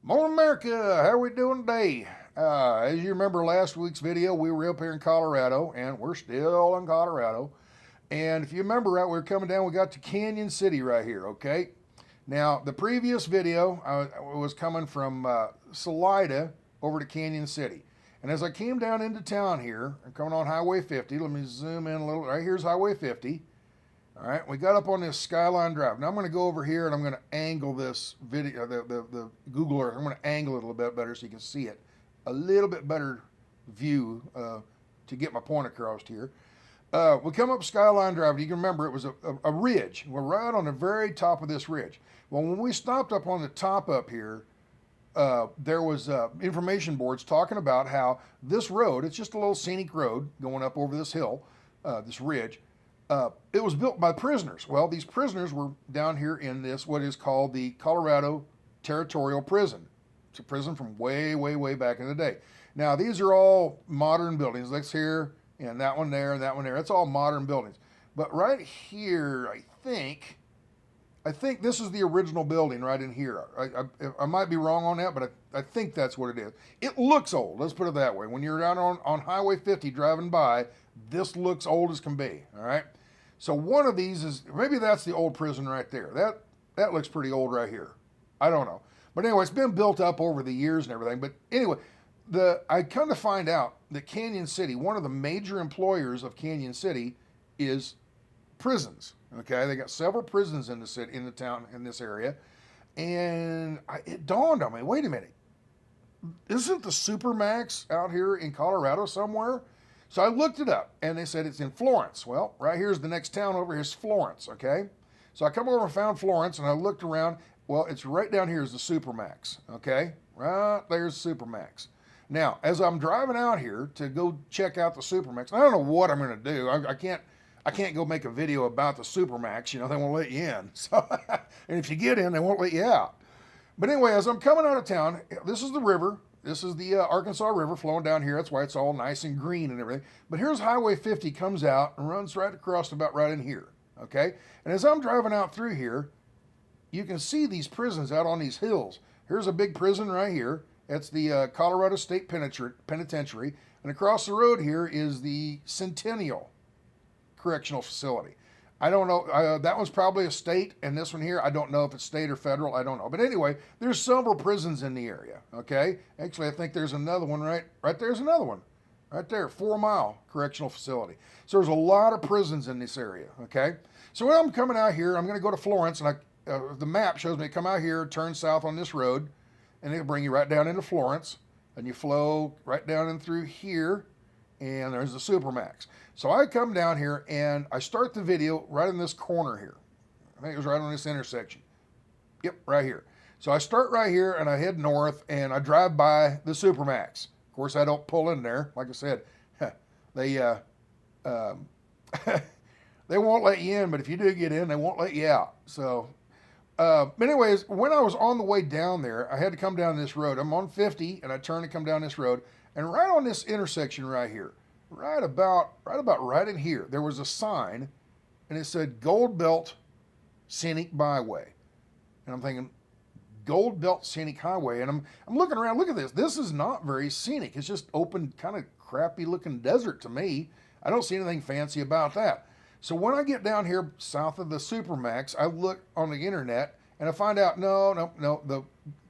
Morning, America. How we doing today? As you remember last week's video, we were up here in Colorado, and we're still in Colorado. And if you remember, right, we were coming down, we got to Canyon City right here, okay? Now, the previous video, I was coming from Salida over to Canyon City. And as I came down into town here, I'm coming on Highway 50. Let me zoom in a little. Right here's Highway 50. All right, we got up on this Skyline Drive. Now I'm going to go over here and I'm going to angle this video, the Google Earth. I'm going to angle it a little bit better so you can see it. A little bit better view to get my point across here. We come up Skyline Drive. You can remember it was a ridge. We're right on the very top of this ridge. Well, when we stopped up on the top up here, there was information boards talking about how this road, it's just a little scenic road going up over this hill, this ridge. It was built by prisoners. Well, these prisoners were down here in this, what is called the Colorado Territorial Prison. It's a prison from way, way, way back in the day. Now, these are all modern buildings. That's here, and that one there, and that one there. That's all modern buildings. But right here, I think this is the original building right in here. I might be wrong on that, but I think that's what it is. It looks old, let's put it that way. When you're down on Highway 50 driving by, this looks old as can be, all right? So one of these is, maybe that's the old prison right there. That looks pretty old right here. I don't know. But anyway, it's been built up over the years and everything. But anyway, I come to find out that Canyon City, one of the major employers of Canyon City is prisons. Okay, they got several prisons in the city, in the town, in this area. And it dawned on me, wait a minute. Isn't the SuperMax out here in Colorado somewhere? So I looked it up, and they said it's in Florence. Well, right here's the next town over. Here's Florence, okay? So I come over and found Florence, and I looked around. Well, it's right down here is the SuperMax, okay? Right there's SuperMax. Now, as I'm driving out here to go check out the SuperMax, I don't know what I'm going to do. I can't go make a video about the SuperMax. You know, they won't let you in. So, and if you get in, they won't let you out. But anyway, as I'm coming out of town, this is the river. This is the Arkansas River flowing down here. That's why it's all nice and green and everything. But here's Highway 50 comes out and runs right across about right in here, okay? And as I'm driving out through here, you can see these prisons out on these hills. Here's a big prison right here. That's the Colorado State Penitentiary. And across the road here is the Centennial Correctional Facility. I don't know. That one's probably a state, and this one here, I don't know if it's state or federal. I don't know. But anyway, there's several prisons in the area, okay? Actually, I think there's another one right there's another one. Right there, 4 Mile Correctional Facility. So there's a lot of prisons in this area, okay? So when I'm coming out here, I'm going to go to Florence, and the map shows me come out here, turn south on this road, and it'll bring you right down into Florence, and you flow right down in through here, and there's the SuperMax. So I come down here and I start the video right in this corner here. I think it was right on this intersection. Yep, right here. So I start right here and I head north and I drive by the SuperMax. Of course, I don't pull in there. Like I said, they they won't let you in, but if you do get in, they won't let you out. So, but anyways, when I was on the way down there, I had to come down this road. I'm on 50 and I turn to come down this road. And right on this intersection right here, right about right in here, there was a sign, and it said Gold Belt Scenic Byway. And I'm thinking, Gold Belt Scenic Highway. And I'm looking around, look at this. This is not very scenic. It's just open, kind of crappy looking desert to me. I don't see anything fancy about that. So when I get down here south of the SuperMax, I look on the internet, and I find out, no,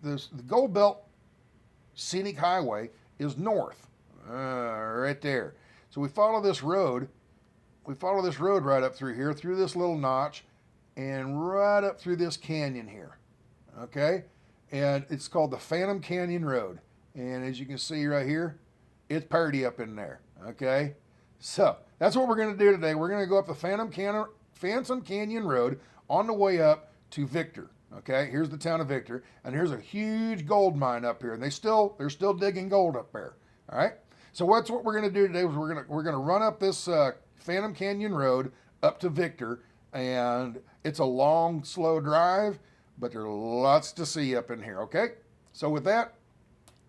the Gold Belt Scenic Highway is north, right there. So we follow this road. We follow this road right up through here, through this little notch, and right up through this canyon here, okay? And it's called the Phantom Canyon Road. And as you can see right here, it's party up in there, okay? So that's what we're going to do today. We're going to go up the Phantom Canyon Road on the way up to Victor. Okay, here's the town of Victor, and here's a huge gold mine up here, and they're still digging gold up there. All right, so what we're going to do today is we're gonna run up this Phantom Canyon Road up to Victor, and it's a long, slow drive, but there's lots to see up in here. Okay, so with that,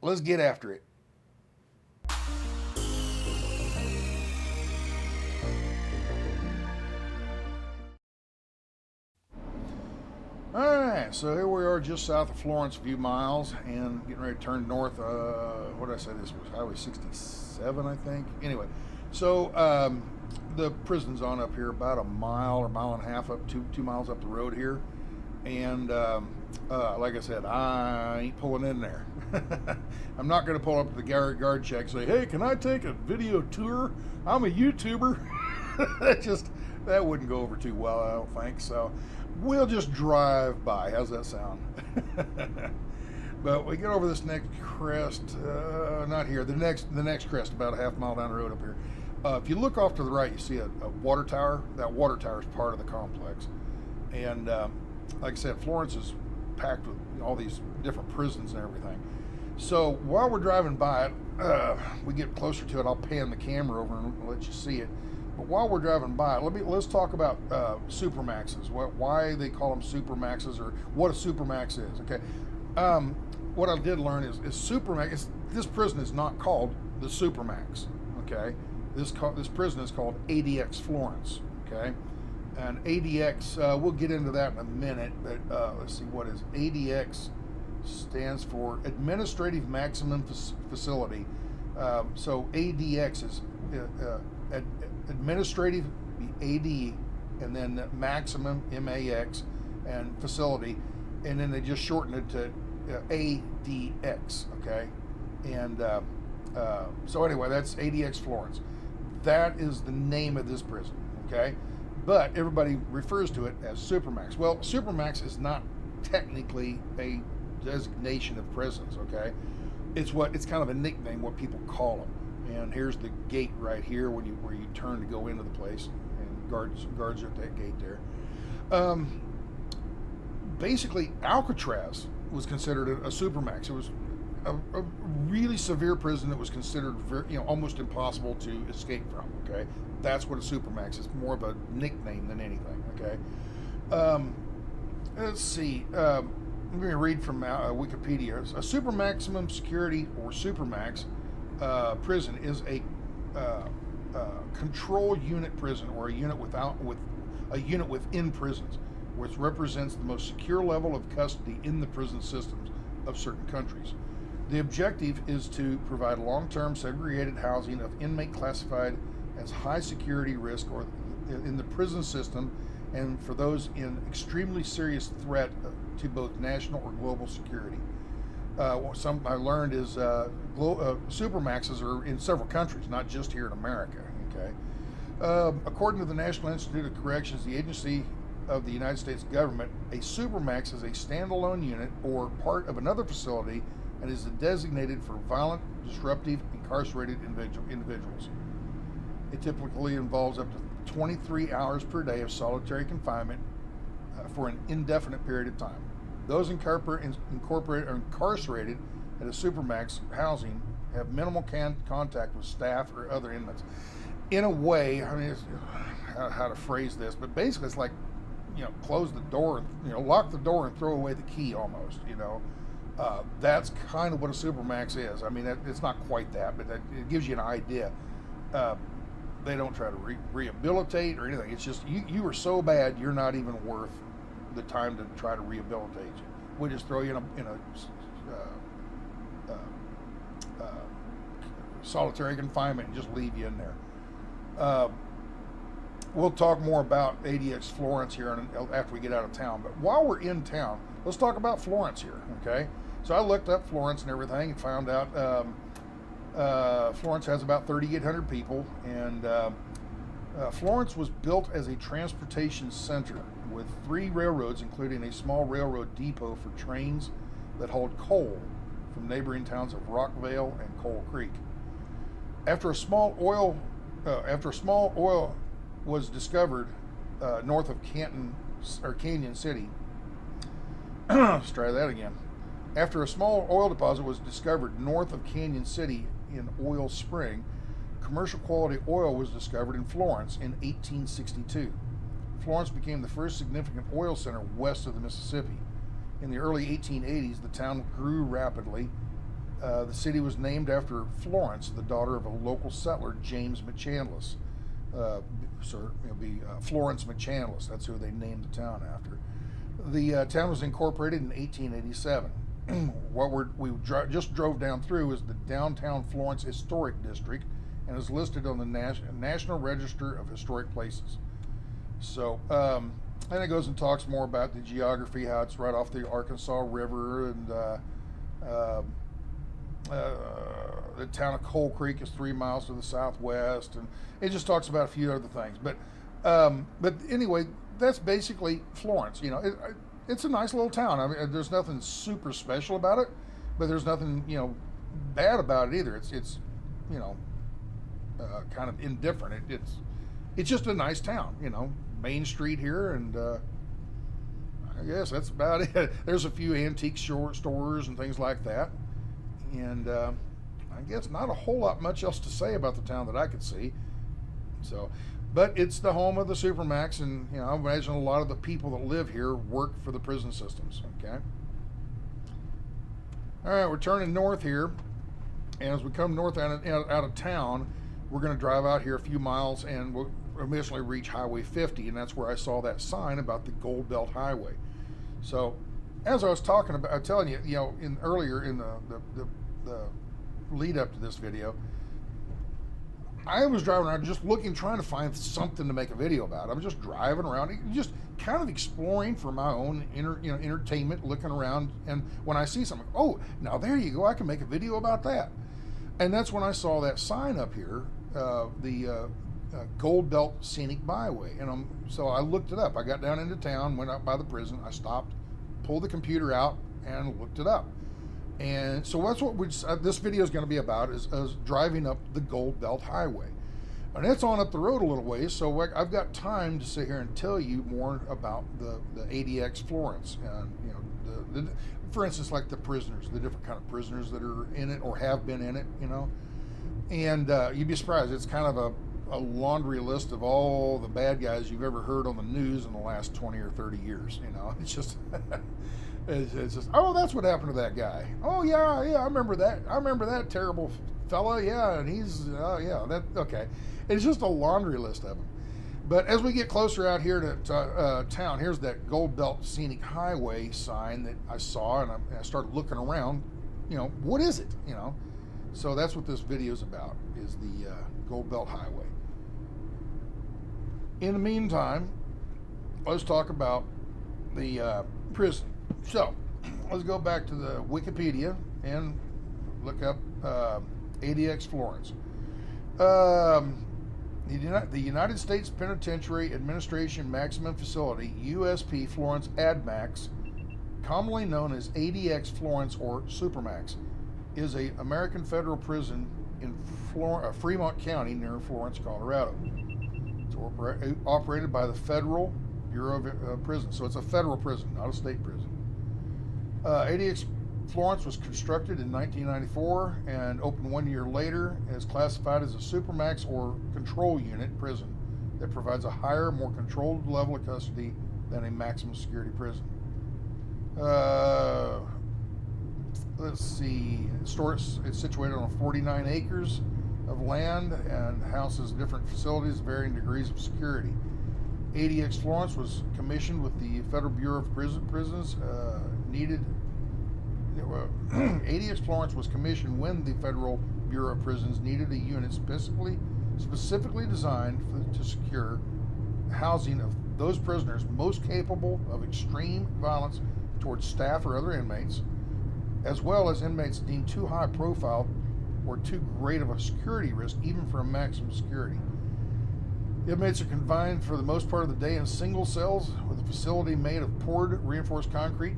let's get after it. Alright, so here we are just south of Florence, a few miles, and getting ready to turn north. What did I say this was? Highway 67, I think. Anyway, so the prison's on up here about a mile or mile and a half up, two miles up the road here. And like I said, I ain't pulling in there. I'm not going to pull up to the guard check and say, hey, can I take a video tour? I'm a YouTuber. That wouldn't go over too well, I don't think. So we'll just drive by. How's that sound? But we get over this next crest, not here, the next crest, about a half mile down the road up here. If you look off to the right, you see a water tower. That water tower is part of the complex. And like I said, Florence is packed with all these different prisons and everything. So while we're driving by it, we get closer to it. I'll pan the camera over and let you see it. But while we're driving by it, let's talk about SuperMaxes. Why they call them SuperMaxes, or what a SuperMax is. Okay. What I did learn is SuperMax. This prison is not called the SuperMax. Okay. This prison is called ADX Florence. Okay. And ADX, we'll get into that in a minute, but let's see, what is ADX? Stands for Administrative Maximum Facility. So ADX is administrative, AD, and then maximum, MAX, and facility, and then they just shorten it to ADX, okay? And so anyway, that's ADX Florence. That is the name of this prison, okay? But everybody refers to it as SuperMax. Well, SuperMax is not technically a designation of prisons, okay? It's kind of a nickname, what people call them. And here's the gate right here where you turn to go into the place, and guards are at that gate there. Basically, Alcatraz was considered a SuperMax. It was a really severe prison that was considered almost impossible to escape from. Okay, that's what a SuperMax is. More of a nickname than anything. Okay, let's see. I'm going to read from Wikipedia. A super maximum security, or SuperMax prison is a control unit prison, or a unit within prisons, which represents the most secure level of custody in the prison systems of certain countries. The objective is to provide long-term segregated housing of inmate classified as high security risk or in the prison system, and for those in extremely serious threat to both national or global security. Some I learned is SuperMaxes are in several countries, not just here in America. Okay, according to the National Institute of Corrections, the agency of the United States government, a SuperMax is a standalone unit or part of another facility and is designated for violent, disruptive, incarcerated individuals. It typically involves up to 23 hours per day of solitary confinement for an indefinite period of time. Those incarcerated at a SuperMax housing have minimal contact with staff or other inmates. In a way, I mean, how to phrase this, but basically it's like, close the door, lock the door and throw away the key almost, That's kind of what a SuperMax is. I mean, it's not quite that, but it gives you an idea. They don't try to rehabilitate or anything. It's just you are so bad you're not even worth the time to try to rehabilitate you. We just throw you in a solitary confinement and just leave you in there. We'll talk more about ADX Florence here after we get out of town. But while we're in town, let's talk about Florence here, okay? So I looked up Florence and everything and found out Florence has about 3,800 people, and Florence was built as a transportation center with 3 railroads, including a small railroad depot for trains that hauled coal from neighboring towns of Rockvale and Coal Creek. After a small oil was discovered north of Canyon City. Let's try that again. After a small oil deposit was discovered north of Canyon City in Oil Spring, commercial quality oil was discovered in Florence in 1862. Florence became the first significant oil center west of the Mississippi. In the early 1880s, the town grew rapidly. The city was named after Florence, the daughter of a local settler, James McCandless. Florence McCandless, that's who they named the town after. The town was incorporated in 1887. What just drove down through is the downtown Florence Historic District, and is listed on the National Register of Historic Places. So, and it goes and talks more about the geography, how it's right off the Arkansas River, and the town of Coal Creek is 3 miles to the southwest, and it just talks about a few other things. But anyway, that's basically Florence. You know, it's a nice little town. I mean, there's nothing super special about it, but there's nothing, you know, bad about it either. It's you know, kind of indifferent. It's just a nice town, you know. Main Street here, and I guess that's about it. There's a few antique stores and things like that, and I guess not a whole lot much else to say about the town that I could see. So, but it's the home of the SuperMax, and you know, I imagine a lot of the people that live here work for the prison systems. Okay. All right, we're turning north here, and as we come north out of town, we're going to drive out here a few miles, and we'll eventually reach Highway 50, and that's where I saw that sign about the Gold Belt Highway. So, as I was talking about, I'm telling you, you know, earlier in the lead up to this video, I was driving around just looking, trying to find something to make a video about. I was just driving around, just kind of exploring for my own entertainment, looking around, and when I see something, oh, now there you go, I can make a video about that. And that's when I saw that sign up here, the Gold Belt Scenic Byway, and so I looked it up. I got down into town, went out by the prison, I stopped, pulled the computer out, and looked it up. And so that's what this video is going to be about, is driving up the Gold Belt Highway. And it's on up the road a little ways, so I've got time to sit here and tell you more about the ADX Florence. And, you know, for instance, like the prisoners, the different kind of prisoners that are in it or have been in it, you know. And you'd be surprised, it's kind of a laundry list of all the bad guys you've ever heard on the news in the last 20 or 30 years, you know. It's just... It's just, oh, that's what happened to that guy. Oh, yeah, I remember that. I remember that terrible fella. Yeah, and he's, okay. It's just a laundry list of them. But as we get closer out here to town, here's that Gold Belt Scenic Highway sign that I saw, and I started looking around. You know, what is it? You know, so that's what this video is about, is the Gold Belt Highway. In the meantime, let's talk about the prison. So, let's go back to the Wikipedia and look up ADX Florence. The United States Penitentiary Administration Maximum Facility, USP Florence AdMax, commonly known as ADX Florence or SuperMax, is an American federal prison in Fremont County near Florence, Colorado. It's operated by the Federal Bureau of Prisons. So it's a federal prison, not a state prison. ADX Florence was constructed in 1994 and opened 1 year later, and is classified as a SuperMax or control unit prison that provides a higher, more controlled level of custody than a maximum security prison. Let's see, it's situated on 49 acres of land and houses different facilities of varying degrees of security. ADX Florence was commissioned with the Federal Bureau of Prisons. ADX Florence was commissioned when the Federal Bureau of Prisons needed a unit specifically designed to secure housing of those prisoners most capable of extreme violence towards staff or other inmates, as well as inmates deemed too high profile or too great of a security risk even for a maximum security. Inmates are confined for the most part of the day in single cells with a facility made of poured reinforced concrete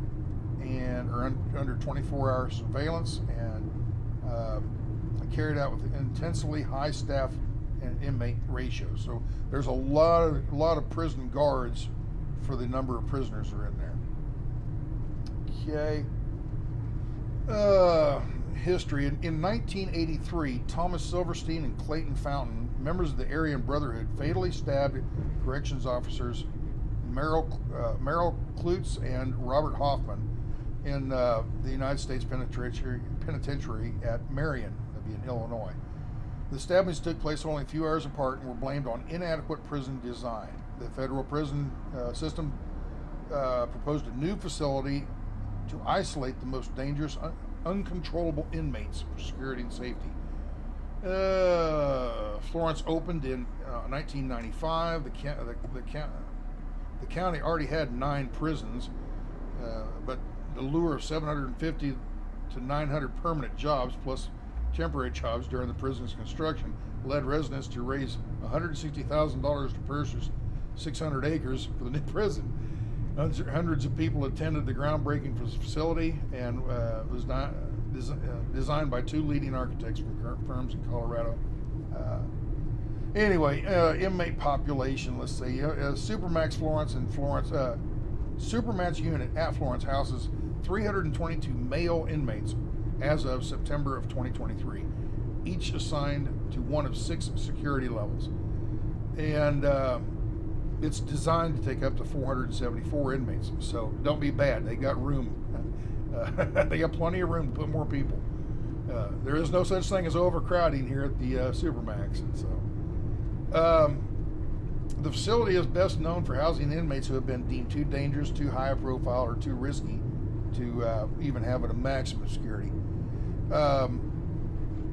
and are under 24-hour surveillance and carried out with intensely high staff and inmate ratios. So there's a lot of prison guards for the number of prisoners that are in there. Okay. History. In 1983, Thomas Silverstein and Clayton Fountain, members of the Aryan Brotherhood, fatally stabbed corrections officers Merrill Klutz and Robert Hoffman in the United States Penitentiary at Marion, that'd be in Illinois. The stabbings took place only a few hours apart and were blamed on inadequate prison design. The federal prison system proposed a new facility to isolate the most dangerous, uncontrollable inmates for security and safety. Florence opened in 1995. The county already had 9 prisons, but the lure of 750 to 900 permanent jobs plus temporary jobs during the prison's construction led residents to raise $160,000 to purchase 600 acres for the new prison. Hundreds of people attended the groundbreaking for the facility, and was designed by 2 leading architects from firms in Colorado. Anyway, inmate population, let's see. SuperMax Florence and Florence, SuperMax unit at Florence houses 322 male inmates as of September of 2023, each assigned to one of 6 security levels. And it's designed to take up to 474 inmates, so don't be bad. They got room. They got plenty of room to put more people. There is no such thing as overcrowding here at the SuperMax. And so, the facility is best known for housing inmates who have been deemed too dangerous, too high a profile, or too risky to even have a maximum security.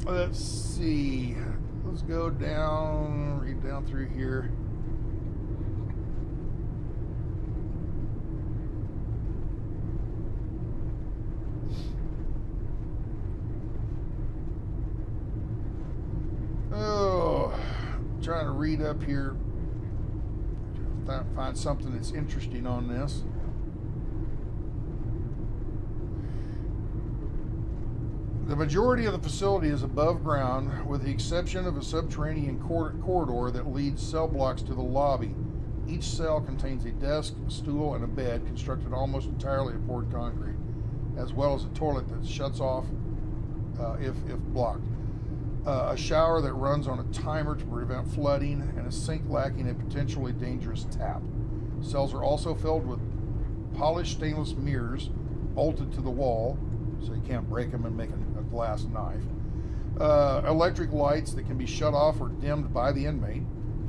Let's see. Let's go down, read down through here. Trying to read up here, find something that's interesting on this. The majority of the facility is above ground, with the exception of a subterranean corridor that leads cell blocks to the lobby. Each cell contains a desk, a stool, and a bed constructed almost entirely of poured concrete, as well as a toilet that shuts off if blocked. A shower that runs on a timer to prevent flooding, and a sink lacking a potentially dangerous tap. Cells are also filled with polished stainless mirrors bolted to the wall, so you can't break them and make a glass knife. Electric lights that can be shut off or dimmed by the inmate.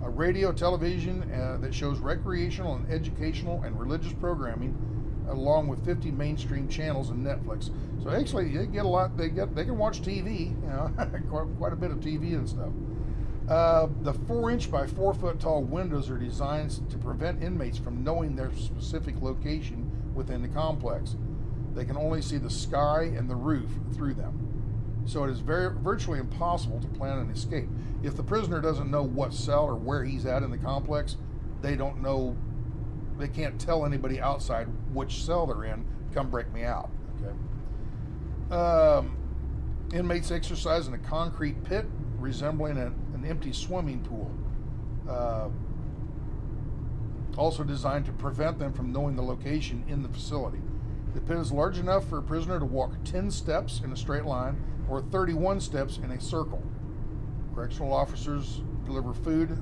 A radio television that shows recreational and educational and religious programming, along with 50 mainstream channels and Netflix. So actually, they get a lot. They can watch TV, you know, quite a bit of TV and stuff. The 4-inch by 4-foot tall windows are designed to prevent inmates from knowing their specific location within the complex. They can only see the sky and the roof through them. So it is virtually impossible to plan an escape. If the prisoner doesn't know what cell or where he's at in the complex, they don't know. They can't tell anybody outside which cell they're in. Come break me out. Okay. Inmates exercise in a concrete pit resembling an empty swimming pool. Also designed to prevent them from knowing the location in the facility. The pit is large enough for a prisoner to walk 10 steps in a straight line or 31 steps in a circle. Correctional officers deliver food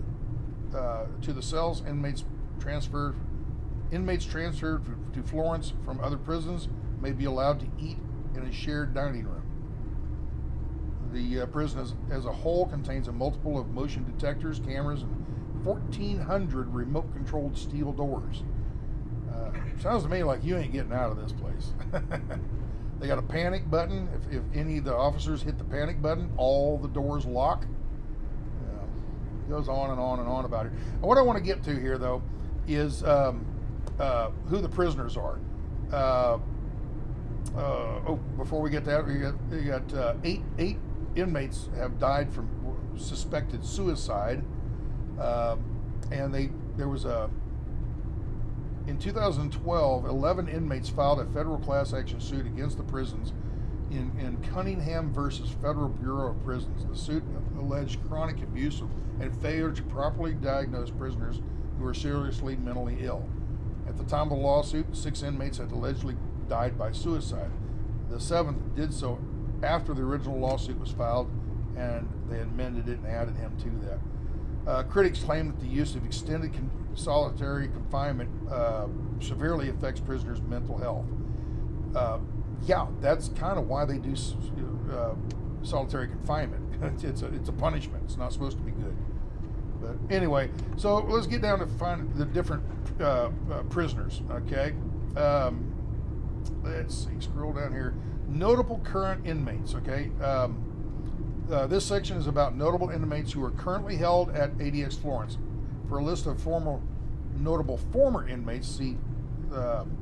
to the cells. Inmates transferred to Florence from other prisons may be allowed to eat in a shared dining room. The prison as a whole contains a multiple of motion detectors, cameras, and 1,400 remote-controlled steel doors. Sounds to me like you ain't getting out of this place. They got a panic button. If any of the officers hit the panic button, all the doors lock. It goes on and on and on about it. And what I want to get to here, though, is who the prisoners are. Before we get to that, we got eight inmates have died from suspected suicide, and there was in 2012, 11 inmates filed a federal class action suit against the prisons in Cunningham versus Federal Bureau of Prisons. The suit alleged chronic abuse and failure to properly diagnose prisoners who were seriously mentally ill. At the time of the lawsuit, 6 inmates had allegedly died by suicide. The 7th did so after the original lawsuit was filed, and they amended it and added him to that. Critics claim that the use of extended solitary confinement severely affects prisoners' mental health. Yeah, that's kind of why they do solitary confinement. It's a punishment. It's not supposed to be good. But anyway, so let's get down to find the different prisoners. Okay, let's see. Scroll down here. Notable current inmates. Okay, this section is about notable inmates who are currently held at ADX Florence. For a list of notable former inmates, see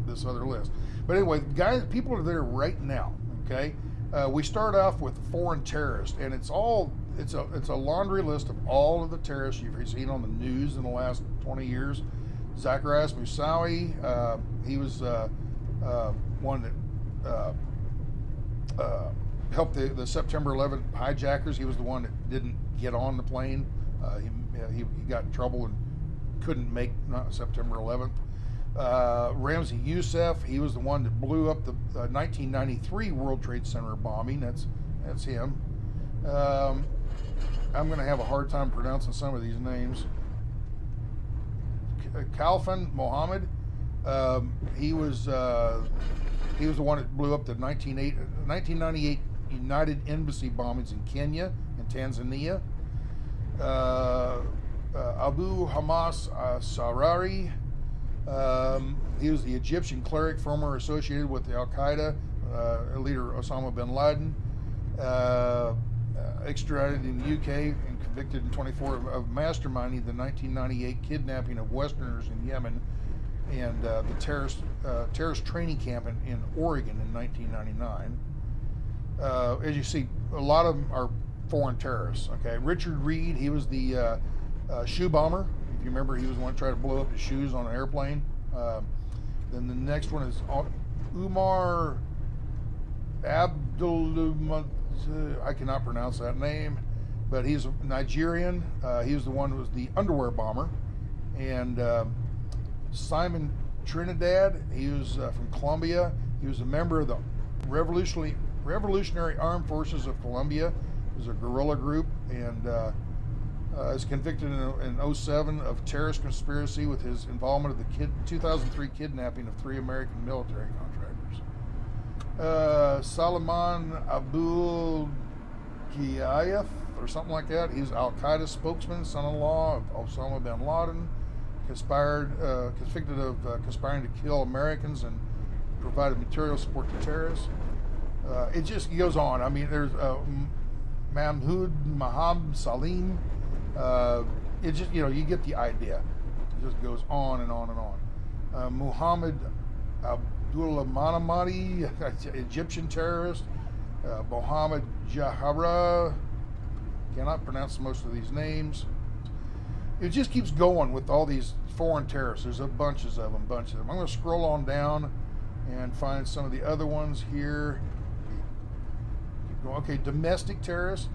this other list. But anyway, guys, people are there right now. Okay, we start off with foreign terrorists, and it's a laundry list of all of the terrorists you've seen on the news in the last 20 years. Zacharias Moussaoui, he was one that helped the September 11th hijackers. He was the one that didn't get on the plane. He got in trouble and couldn't make September 11th. Ramzi Youssef, he was the one that blew up the 1993 World Trade Center bombing. That's him. I'm going to have a hard time pronouncing some of these names. Khalfan Mohammed, he was the one that blew up the 1998 United Embassy bombings in Kenya and Tanzania. Abu Hamas Sarari, he was the Egyptian cleric formerly associated with the Al-Qaeda leader Osama bin Laden, extradited in the UK and convicted in 24 of masterminding the 1998 kidnapping of Westerners in Yemen and the terrorist training camp in Oregon in 1999. As you see, a lot of them are foreign terrorists. Okay, Richard Reed, he was the shoe bomber. If you remember, he was the one that tried to blow up his shoes on an airplane. Then the next one is Umar Abdul. I cannot pronounce that name, but he's Nigerian. He was the one who was the underwear bomber. And Simon Trinidad, he was from Colombia. He was a member of the Revolutionary Armed Forces of Colombia. It was a guerrilla group, and is convicted in 07 of terrorist conspiracy with his involvement of the 2003 kidnapping of 3 American military contractors. Salman Abdul Ghayef, or something like that. He's Al-Qaeda spokesman, son-in-law of Osama bin Laden, convicted of conspiring to kill Americans and provided material support to terrorists. It just goes on. I mean, there's Mahmoud Mahab Salim. It just, you get the idea. It just goes on and on and on. Muhammad Abdullah Manamadi, Egyptian terrorist. Mohammed Jahara, cannot pronounce most of these names. It just keeps going with all these foreign terrorists. There's bunches of them. I'm going to scroll on down and find some of the other ones here. Keep going. Okay, domestic terrorists.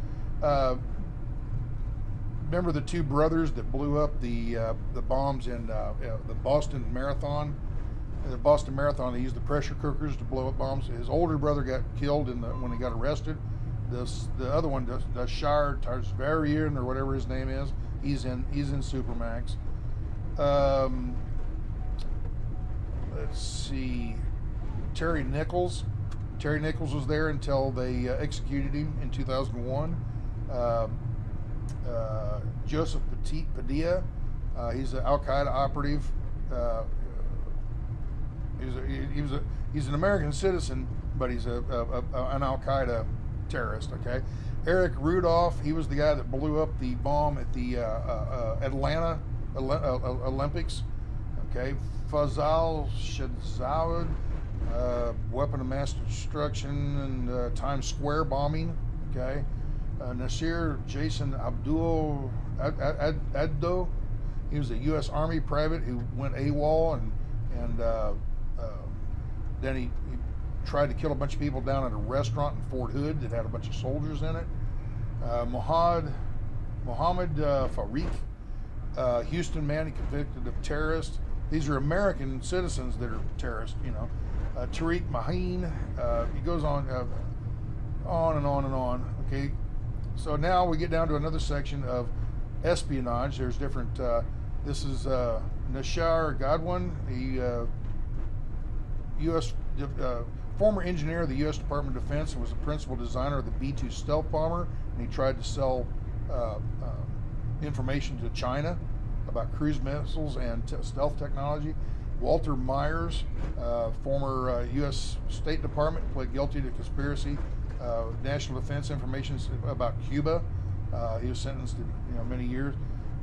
Remember the 2 brothers that blew up the bombs in the Boston Marathon? The Boston Marathon, they used the pressure cookers to blow up bombs. His older brother got killed when he got arrested. The other one, Dashar Tarzvarian, or whatever his name is, he's in SuperMax. Let's see, Terry Nichols. Terry Nichols was there until they executed him in 2001. Joseph Padilla, he's an Al-Qaeda operative. He's an American citizen, but he's an Al-Qaeda terrorist. Okay, Eric Rudolph, he was the guy that blew up the bomb at the Atlanta Olympics. Okay, Fazal Shadzawad, weapon of mass destruction and Times Square bombing. Okay, Nasir Jason Abdul Addo, he was a U.S. Army private who went AWOL and then he tried to kill a bunch of people down at a restaurant in Fort Hood that had a bunch of soldiers in it. Mohammed Farik, Houston man, convicted of terrorist. These are American citizens that are terrorists, Tariq Maheen, he goes on and on and on. Okay, so now we get down to another section of espionage. There's different, this is Nashar Godwin, the U.S. Former engineer of the U.S. Department of Defense and was the principal designer of the B-2 stealth bomber, and he tried to sell information to China about cruise missiles and stealth technology. Walter Myers, former U.S. State Department, pled guilty to conspiracy. National Defense information about Cuba. He was sentenced to many years.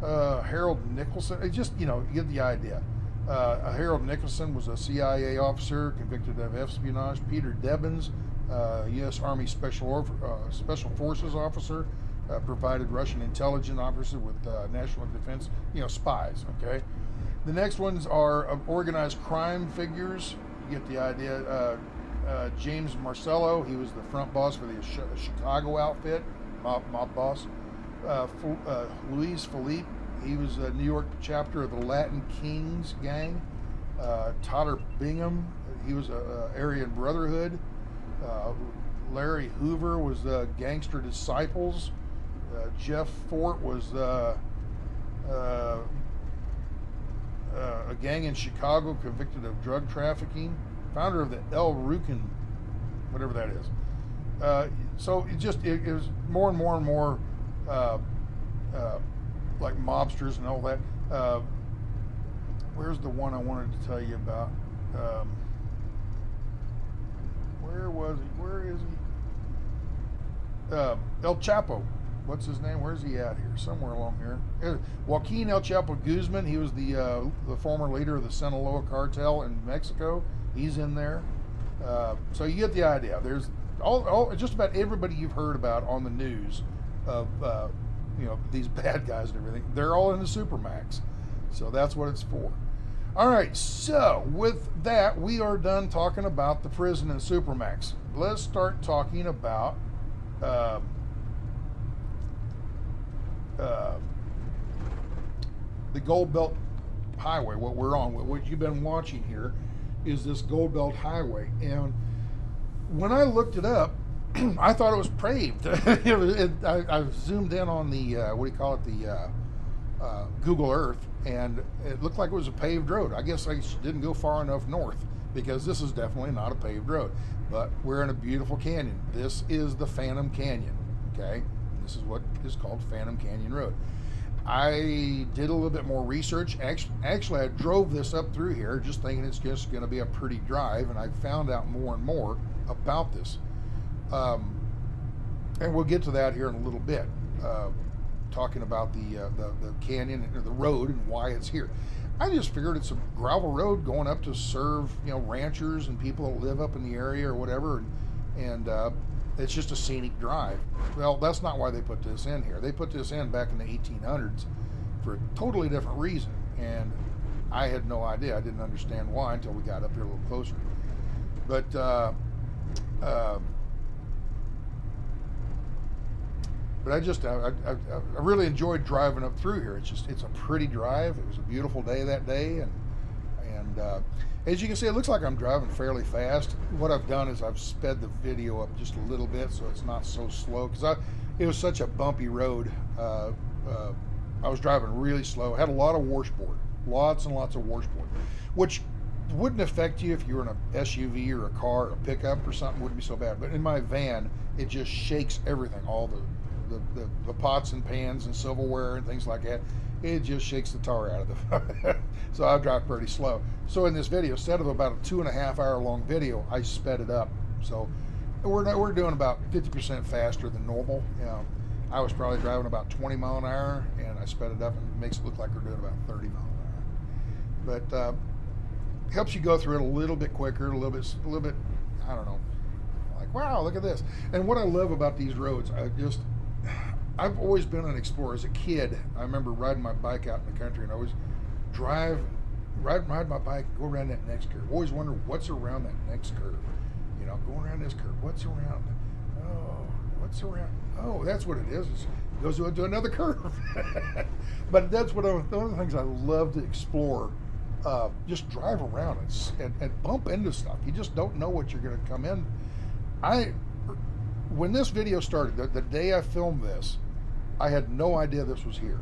Harold Nicholson, you get the idea. Harold Nicholson was a CIA officer convicted of espionage. Peter Debbins, U.S. Army Special Forces officer, provided Russian intelligence officer with national defense, spies. Okay. The next ones are organized crime figures. You get the idea. James Marcello, he was the front boss for the Chicago outfit, mob boss. Luis Felipe, he was a New York chapter of the Latin Kings gang. Tyler Bingham, he was a Aryan Brotherhood. Larry Hoover was the Gangster Disciples. Jeff Fort was a gang in Chicago convicted of drug trafficking. Founder of the El Rucan, whatever that is. So it was more and more and more like mobsters and all that. Where's the one I wanted to tell you about? Where was he? Where is he? El Chapo. What's his name? Where's he at here? Somewhere along here. Joaquin El Chapo Guzman. He was the former leader of the Sinaloa cartel in Mexico. He's in there. So you get the idea. There's just about everybody you've heard about on the news of these bad guys and everything. They're all in the SuperMax. So that's what it's for. All right, so with that, we are done talking about the prison and SuperMax. Let's start talking about the Gold Belt Highway, what we're on, what you've been watching here is this Gold Belt Highway. And when I looked it up, I thought it was paved. I zoomed in on the, the Google Earth, and it looked like it was a paved road. I guess I didn't go far enough north, because this is definitely not a paved road. But we're in a beautiful canyon. This is the Phantom Canyon, okay? This is what is called Phantom Canyon Road. I did a little bit more research. Actually, I drove this up through here just thinking it's just going to be a pretty drive, and I found out more and more about this. And we'll get to that here in a little bit, talking about the canyon, or the road, and why it's here. I just figured it's a gravel road going up to serve, ranchers and people that live up in the area or whatever, and it's just a scenic drive. Well, that's not why they put this in here. They put this in back in the 1800s for a totally different reason, and I had no idea. I didn't understand why until we got up here a little closer. But I really enjoyed driving up through here. It's a pretty drive. It was a beautiful day that day, and as you can see, it looks like I'm driving fairly fast. What I've done is I've sped the video up just a little bit so it's not so slow, because it was such a bumpy road. I was driving really slow. Had a lot of washboard, lots and lots of washboard, which wouldn't affect you if you were in an SUV or a car or a pickup or something. Wouldn't be so bad. But in my van, it just shakes everything, all the pots and pans and silverware and things like that. It just shakes the tar out of the so I drive pretty slow. So in this video, instead of about a 2.5 hour long video, I sped it up. So we're doing about 50% faster than normal. I was probably driving about 20 mile an hour, and I sped it up, and it makes it look like we're doing about 30 mile an hour. But helps you go through it a little bit quicker, a little bit, I don't know, like, wow, look at this. And what I love about these roads, I've always been an explorer. As a kid, I remember riding my bike out in the country, and I always ride my bike, go around that next curve. Always wonder what's around that next curve. Going around this curve, what's around? Oh, what's around? Oh, that's what it is. It goes to another curve. But that's one of the things I love to explore. Just drive around and bump into stuff. You just don't know what you're going to come in. When this video started, the day I filmed this, I had no idea this was here.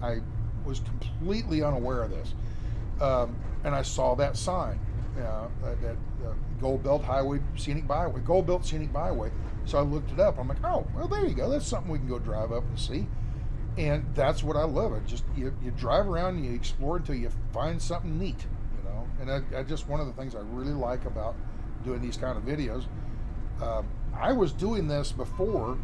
I was completely unaware of this, and I saw that sign, that Gold Belt Highway Scenic Byway, Gold Belt Scenic Byway. So I looked it up. I'm like, oh, well, there you go. That's something we can go drive up and see. And that's what I love. You drive around and you explore until you find something neat, you know. And I just, one of the things I really like about doing these kind of videos, I was doing this before,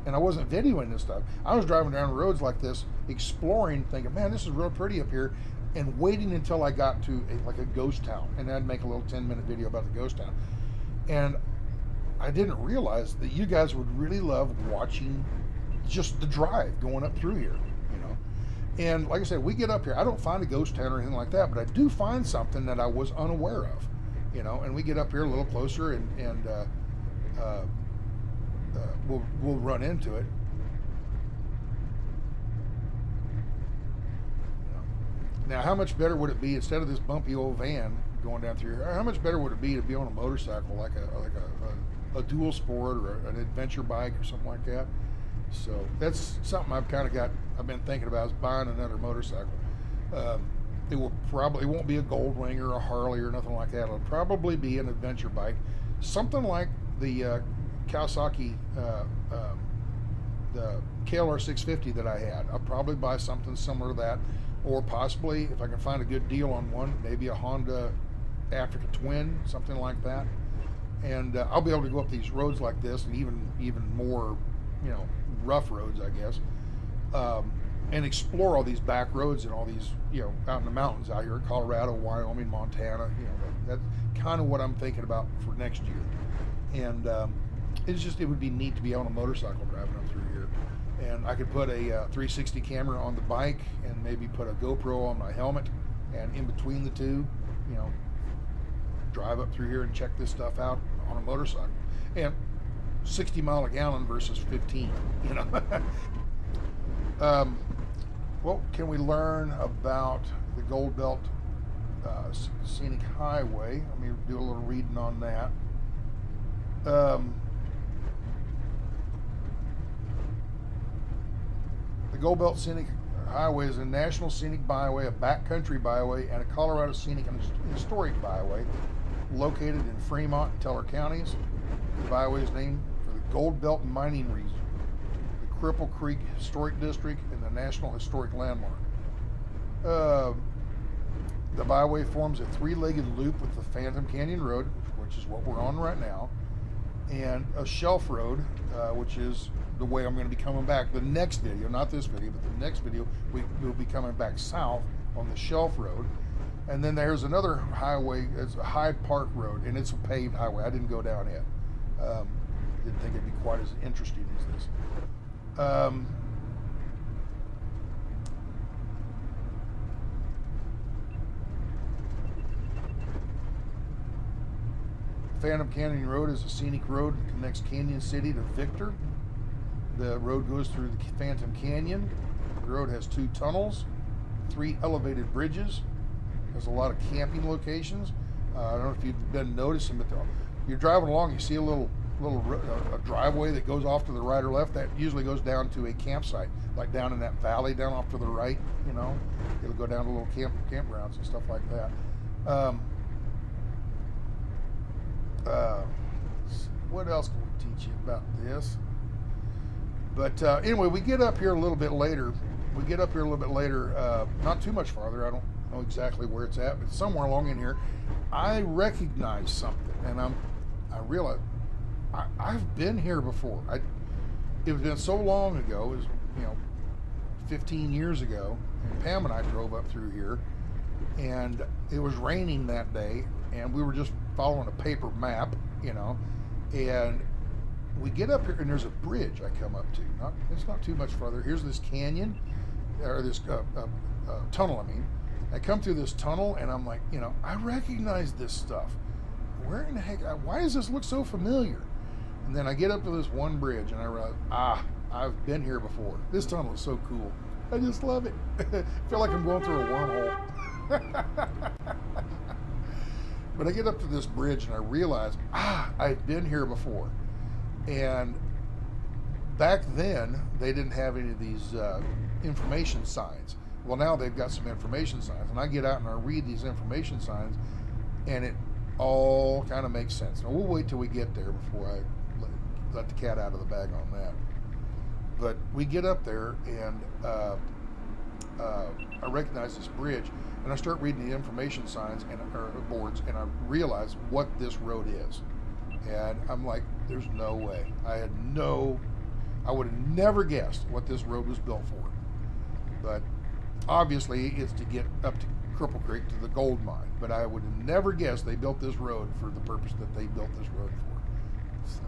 and I wasn't videoing this stuff. I was driving down roads like this, exploring, thinking, man, this is real pretty up here, and waiting until I got to like a ghost town, and I'd make a little 10-minute video about the ghost town. And I didn't realize that you guys would really love watching just the drive going up through here, you know. And like I said, we get up here, I don't find a ghost town or anything like that, but I do find something that I was unaware of, you know. And we get up here a little closer, and we'll run into it. Now, how much better would it be, instead of this bumpy old van going down through here, how much better would it be to be on a motorcycle, like a dual sport or an adventure bike or something like that? So that's something I've been thinking about, is buying another motorcycle. It won't be a Goldwing or a Harley or nothing like that. It'll probably be an adventure bike, something like the Kawasaki, the KLR 650 that I had. I'll probably buy something similar to that, or possibly, if I can find a good deal on one, maybe a Honda Africa Twin, something like that. And I'll be able to go up these roads like this, and even more, you know, rough roads, I guess, and explore all these back roads and all these, you know, out in the mountains out here in Colorado, Wyoming, Montana. You know, that's kind of what I'm thinking about for next year. And it would be neat to be on a motorcycle driving up through here. And I could put a 360 camera on the bike, and maybe put a GoPro on my helmet, and in between the two, you know, drive up through here and check this stuff out on a motorcycle. And 60 mile a gallon versus 15, you know. What can we learn about the Gold Belt Scenic Highway? Let me do a little reading on that. The Gold Belt Scenic Highway is a national scenic byway, a backcountry byway, and a Colorado scenic and historic byway located in Fremont and Teller counties. The byway is named for the Gold Belt mining region, the Cripple Creek Historic District, and the National Historic Landmark. The byway forms a three-legged loop with the Phantom Canyon Road, which is what we're on right now, and a shelf road, which is the way I'm going to be coming back. The next video, not this video, but the next video, we'll be coming back south on the shelf road. And then there's another highway, it's a Hyde Park Road, and it's a paved highway. I didn't go down it. Didn't think it'd be quite as interesting as this. Phantom Canyon Road is a scenic road that connects Canyon City to Victor. The road goes through the Phantom Canyon. The road has 2 tunnels, 3 elevated bridges. There's a lot of camping locations. I don't know if you've been noticing, but you're driving along, you see a little driveway that goes off to the right or left. That usually goes down to a campsite, like down in that valley down off to the right. You know, it'll go down to little campgrounds and stuff like that. What else can we teach you about this? But anyway, we get up here a little bit later. Not too much farther. I don't know exactly where it's at, but somewhere along in here, I recognize something, and I realize I've been here before. It was been so long ago, it was, you know, 15 years ago, and Pam and I drove up through here, and it was raining that day, and we were just following a paper map, you know, and we get up here, and there's a bridge I come up to. It's not too much farther. Here's this canyon, or this tunnel, I mean. I come through this tunnel, and I'm like, you know, I recognize this stuff. Where in the heck, why does this look so familiar? And then I get up to this one bridge, and I realize, I've been here before. This tunnel is so cool. I just love it. I feel like I'm going through a wormhole. But I get up to this bridge, and I realize, I've been here before. And back then, they didn't have any of these information signs. Well, now they've got some information signs, and I get out and I read these information signs, and it all kind of makes sense. Now, we'll wait till we get there before I let the cat out of the bag on But we get up there, and I recognize this bridge, and I start reading the information signs and or boards, and I realize what this road is. And I'm like, there's no way. I would have never guessed what this road was built for. But obviously it's to get up to Cripple Creek to the gold mine. But I would have never guessed they built this road for the purpose that they built this road for. So.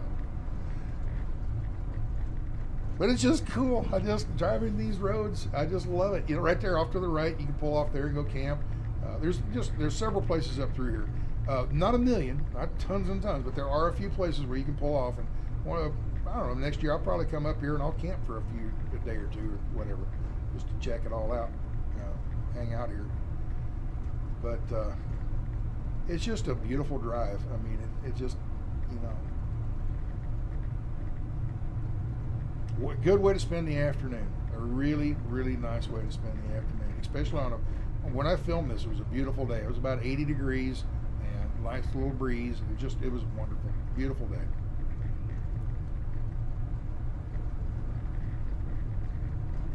But it's just cool. I just driving these roads. I just love it. You know, right there off to the right, you can pull off there and go camp. There's several places up through here. Not a million, not tons and tons, but there are a few places where you can pull off. And I don't know, next year I'll probably come up here and I'll camp for a day or two or whatever, just to check it all out, hang out here. But it's just a beautiful drive. I mean, it just, good way to spend the afternoon. A really, really nice way to spend the afternoon, especially when I filmed this. It was a beautiful day. It was about 80 degrees and nice little breeze. It was wonderful, beautiful day.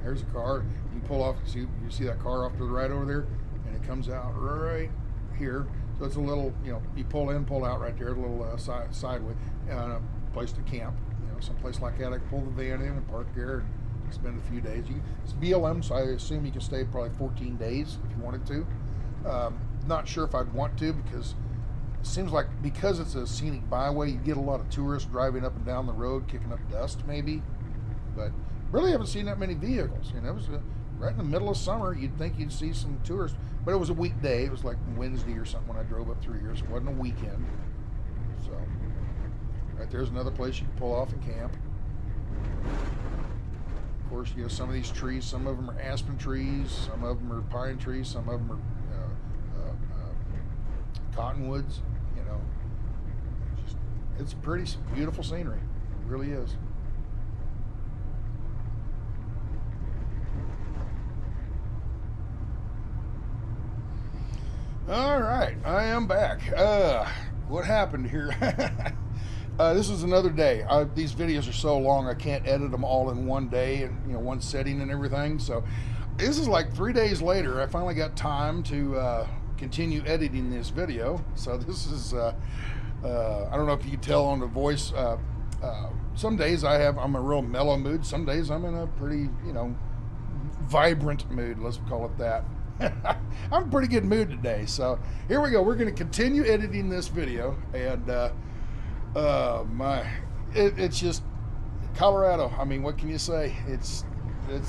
There's a car. You pull off. You see that car off to the right over there, and it comes out right here. So it's a little, you pull in, pull out right there, a little sideway, a place to camp. Someplace like that, I can pull the van in and park there and spend a few days. It's BLM, so I assume you can stay probably 14 days if you wanted to. Not sure if I'd want to, because it seems like because it's a scenic byway, you get a lot of tourists driving up and down the road, kicking up dust maybe. But really haven't seen that many vehicles. It was right in the middle of summer. You'd think you'd see some tourists, but it was a weekday. It was like Wednesday or something when I drove up through here, so it wasn't a weekend. So. Right there's another place you can pull off and camp. Of course, some of these trees, some of them are aspen trees, some of them are pine trees, some of them are cottonwoods. It's pretty beautiful scenery. It really is. All right, I am back. What happened here? This is another day. These videos are so long I can't edit them all in one day and one setting and everything. So this is like 3 days later. I finally got time to continue editing this video. So this is I don't know if you can tell on the voice. Some days I'm a real mellow mood. Some days I'm in a pretty vibrant mood. Let's call it that. I'm in a pretty good mood today. So here we go. We're going to continue editing this video and. It's just Colorado. I mean, what can you say? It's a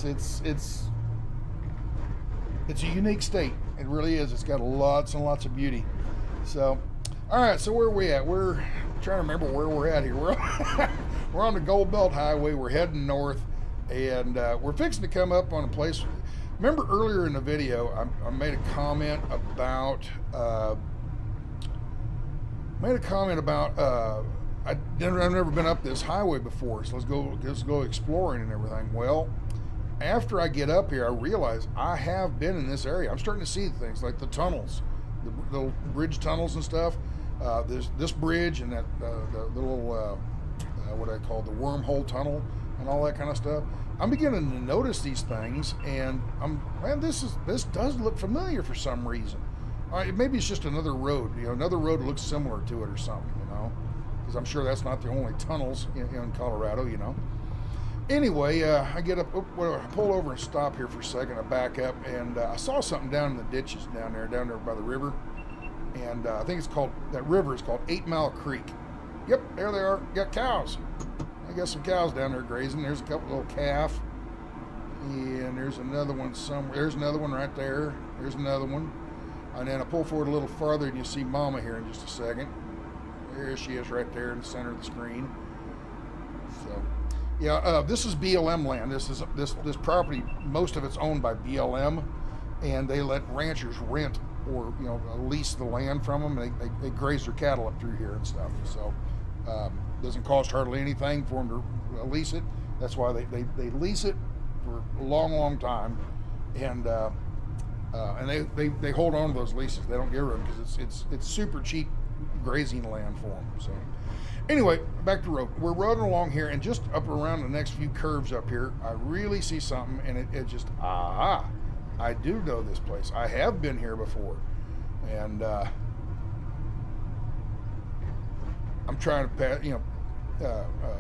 unique state. It really is. It's got lots and lots of beauty. So, all right. So where are we at? We're trying to remember where we're at here. We're on the Gold Belt Highway. We're heading north, and we're fixing to come up on a place. Remember earlier in the video, I made a comment about. I've never been up this highway before, so let's go exploring and everything. Well, after I get up here, I realize I have been in this area. I'm starting to see things like the tunnels, the bridge tunnels and stuff. There's this bridge and that the little what I call the wormhole tunnel and all that kind of stuff. I'm beginning to notice these things, and this does look familiar for some reason. Maybe it's just another road, another road that looks similar to it or something, because I'm sure that's not the only tunnels in Colorado, Anyway, I get up, I pull over and stop here for a second. I back up, and I saw something down in the ditches down there by the river, and I think that river is called 8 Mile Creek. Yep, there they are. Got cows. I got some cows down there grazing. There's a couple little calf, and there's another one somewhere. There's another one right there. There's another one. And then I pull forward a little farther, and you see Mama here in just a second. There she is right there in the center of the screen. So, yeah, this is BLM land. This property, most of it's owned by BLM, and they let ranchers rent or lease the land from them. They graze their cattle up through here and stuff. So, doesn't cost hardly anything for them to lease it. That's why they lease it for a long time, and they hold on to those leases. They don't get rid of them because it's super cheap grazing land for them. So Anyway, back to the road. We're running along here, and just up around the next few curves up here, I really see something, and it just, I do know this place. I have been here before. And I'm trying to,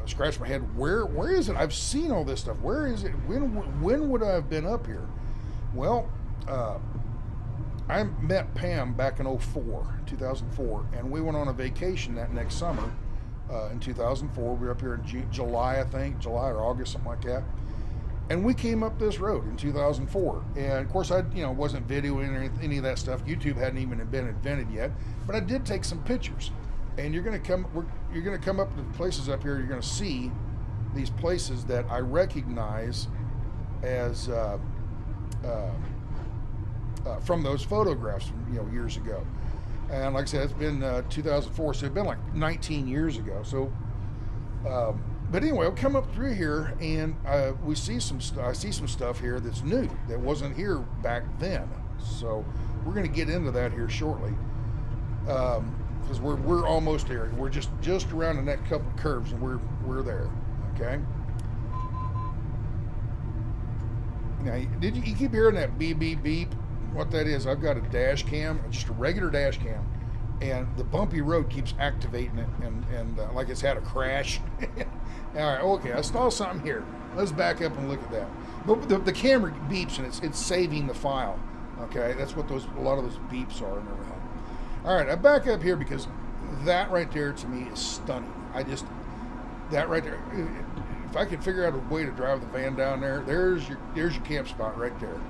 scratch my head. Where is it? I've seen all this stuff. Where is it? When would I have been up here? Well, I met Pam back in 2004, and we went on a vacation that next summer in 2004. We were up here in July, I think, July or August, something like that. And we came up this road in 2004. And of course, I wasn't videoing or any of that stuff. YouTube hadn't even been invented yet. But I did take some pictures. And you're gonna come up to places up here. You're gonna see these places that I recognize as from those photographs from years ago. And like I said, it's been 2004, so it's been like 19 years ago. So, but anyway, I'll come up through here, and I see some stuff here that's new that wasn't here back then. So we're going to get into that here shortly, because we're almost there. We're just around the next couple curves, and we're there. Okay. Now, you keep hearing that beep beep beep? What that is, I've got a dash cam, just a regular dash cam, and the bumpy road keeps activating it, and like it's had a crash. All right, okay, I saw something here. Let's back up and look at that. But the camera beeps, and it's saving the file. Okay, that's what a lot of those beeps are and everything. All right, I back up here because that right there to me is stunning. That right there. If I could figure out a way to drive the van down there, there's your camp spot right there.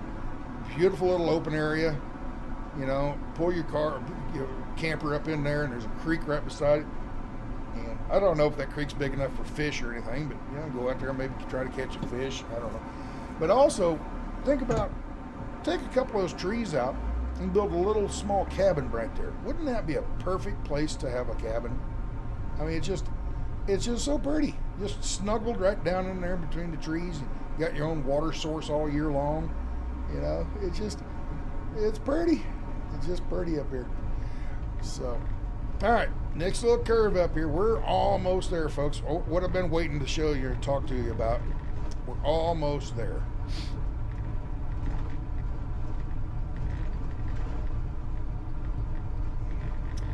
Beautiful little open area, pull your camper up in there, and there's a creek right beside it. And I don't know if that creek's big enough for fish or anything, but go out there and maybe try to catch a fish. I don't know. But also, take a couple of those trees out and build a little small cabin right there. Wouldn't that be a perfect place to have a cabin? I mean, it's just so pretty. Just snuggled right down in there between the trees. You got your own water source all year long. It's pretty. It's just pretty up here. So, all right, next little curve up here. We're almost there, folks. What I've been waiting to show you and talk to you about. We're almost there.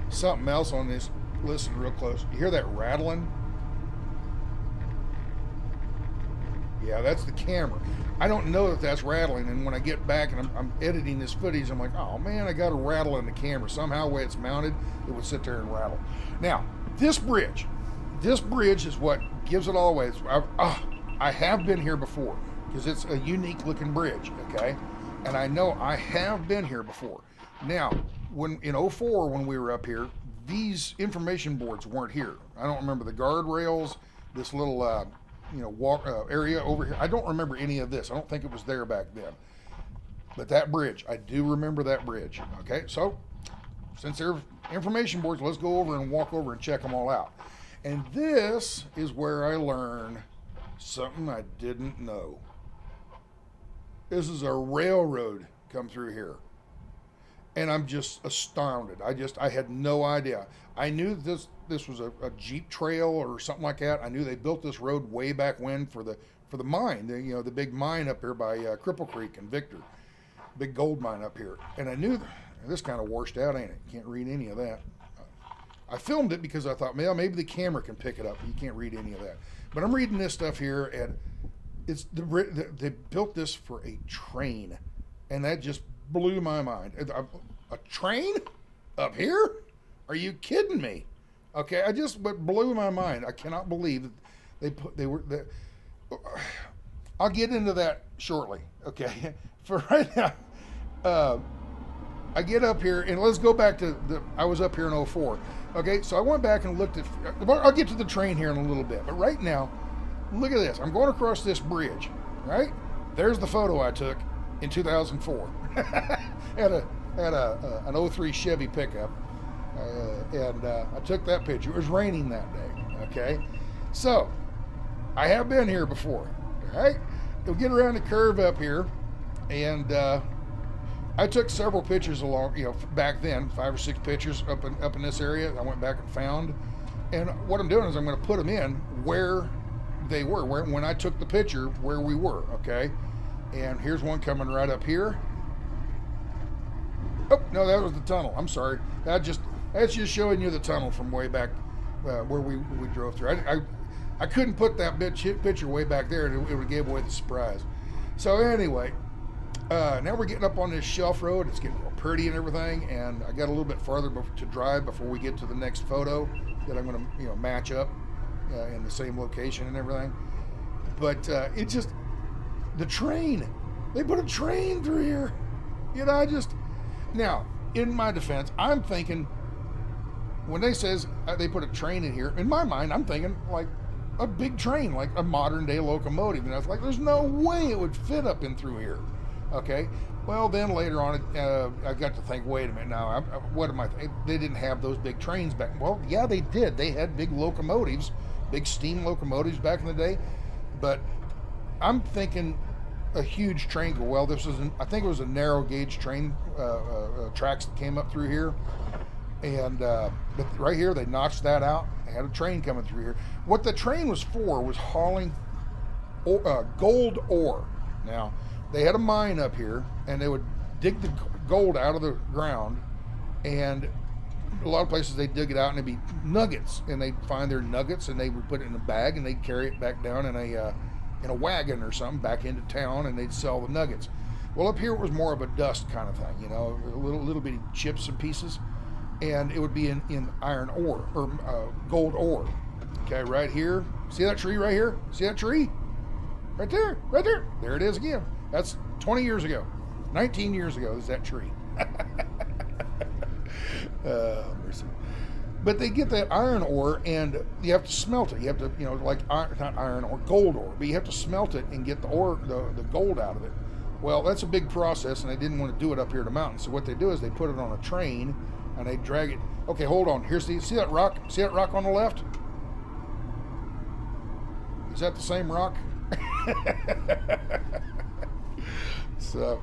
Something else on this. Listen real close. You hear that rattling? Yeah, that's the camera. I don't know if that's rattling, and when I get back and I'm editing this footage, I'm like, oh man, I got a rattle in the camera. Somehow, the way it's mounted, it would sit there and rattle. Now, this bridge is what gives it all away. I have been here before because it's a unique looking bridge, okay? And I know I have been here before. Now, when in 04, when we were up here, these information boards weren't here. I don't remember the guardrails, this little walk area over here. I don't remember any of this. I don't think it was there back then. But that bridge, I do remember that bridge. Okay, so since they're information boards, let's go over and walk over and check them all out. And this is where I learned something I didn't know. This is a railroad come through here. And I'm just astounded. I had no idea. I knew this was a Jeep trail or something like that. I knew they built this road way back when for the mine, the big mine up here by Cripple Creek and Victor, big gold mine up here. And I knew this kind of washed out, ain't it? You can't read any of that. I filmed it because I thought, well, maybe the camera can pick it up. You can't read any of that. But I'm reading this stuff here, and they built this for a train, and that just blew my mind. A train up here? Are you kidding me? Okay, what blew my mind. I cannot believe that I'll get into that shortly. Okay, for right now, I get up here and let's go back to I was up here in 04. Okay, so I went back and looked at. I'll get to the train here in a little bit, but right now, look at this. I'm going across this bridge. Right there's the photo I took in 2004. had an 03 Chevy pickup, and I took that picture. It was raining that day. Okay, so I have been here before. All right, we'll get around the curve up here, and I took several pictures along, back then, 5 or 6 pictures up in this area. I went back and found, And what I'm doing is I'm going to put them in where they were, when I took the picture, where we were, okay? And here's one coming right up here. Oh, no, that was the tunnel. I'm sorry. That's just showing you the tunnel from way back where we drove through. I couldn't put that picture way back there. It would have gave away the surprise. So anyway, now we're getting up on this shelf road. It's getting real pretty and everything, and I got a little bit farther to drive before we get to the next photo that I'm going to match up in the same location and everything. But it just, the train, they put a train through here. Now, in my defense, I'm thinking, when they says they put a train in here, in my mind, I'm thinking like a big train, like a modern day locomotive. And I was like, there's no way it would fit up in through here. Okay. Well, then later on, I got to think, wait a minute now, what am I thinking? They didn't have those big trains back. Well, yeah, they did. They had big locomotives, big steam locomotives back in the day. But I'm thinking a huge train. Well, I think it was a narrow gauge train tracks that came up through here. And but right here, they notched that out. They had a train coming through here. What the train was for was hauling gold ore. Now, they had a mine up here, and they would dig the gold out of the ground, and a lot of places they'd dig it out and it'd be nuggets, and they'd find their nuggets and they would put it in a bag and they'd carry it back down in a wagon or something back into town, and they'd sell the nuggets. Well, up here it was more of a dust kind of thing, little bitty chips and pieces, and it would be in iron ore or gold ore. Okay, right here, see that tree right here? See that tree? Right there, right there. There it is again. That's 20 years ago, 19 years ago is that tree. Mercy. But they get that iron ore, and you have to smelt it. You have to, not iron ore, gold ore, but you have to smelt it and get the ore, the gold out of it. Well, that's a big process, and they didn't want to do it up here in the mountains. So what they do is they put it on a train, and they drag it. Okay, hold on. See that rock? See that rock on the left? Is that the same rock? So,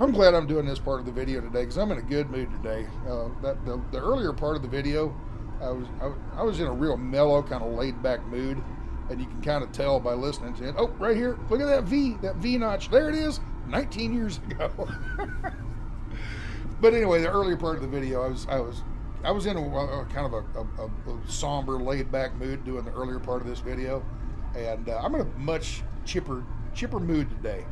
I'm glad I'm doing this part of the video today because I'm in a good mood today. The earlier part of the video, I was in a real mellow, kind of laid back mood, and you can kind of tell by listening to it. Oh, right here, look at that V notch. There it is, 19 years ago. But anyway, the earlier part of the video, I was in a kind of a somber, laid back mood doing the earlier part of this video, and I'm in a much chipper mood today.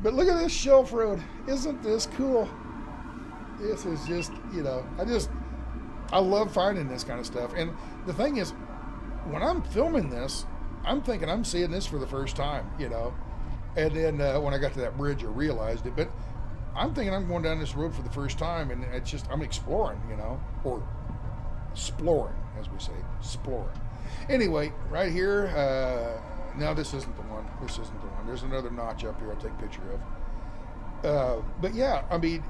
But look at this shelf road. Isn't this cool? This is just, I love finding this kind of stuff. And the thing is, when I'm filming this, I'm thinking I'm seeing this for the first time, And then when I got to that bridge, I realized it. But I'm thinking I'm going down this road for the first time, and it's just, I'm exploring, or exploring, as we say, exploring. Anyway, right here, no, this isn't the one. This isn't the one. There's another notch up here I'll take a picture of. But yeah, I mean,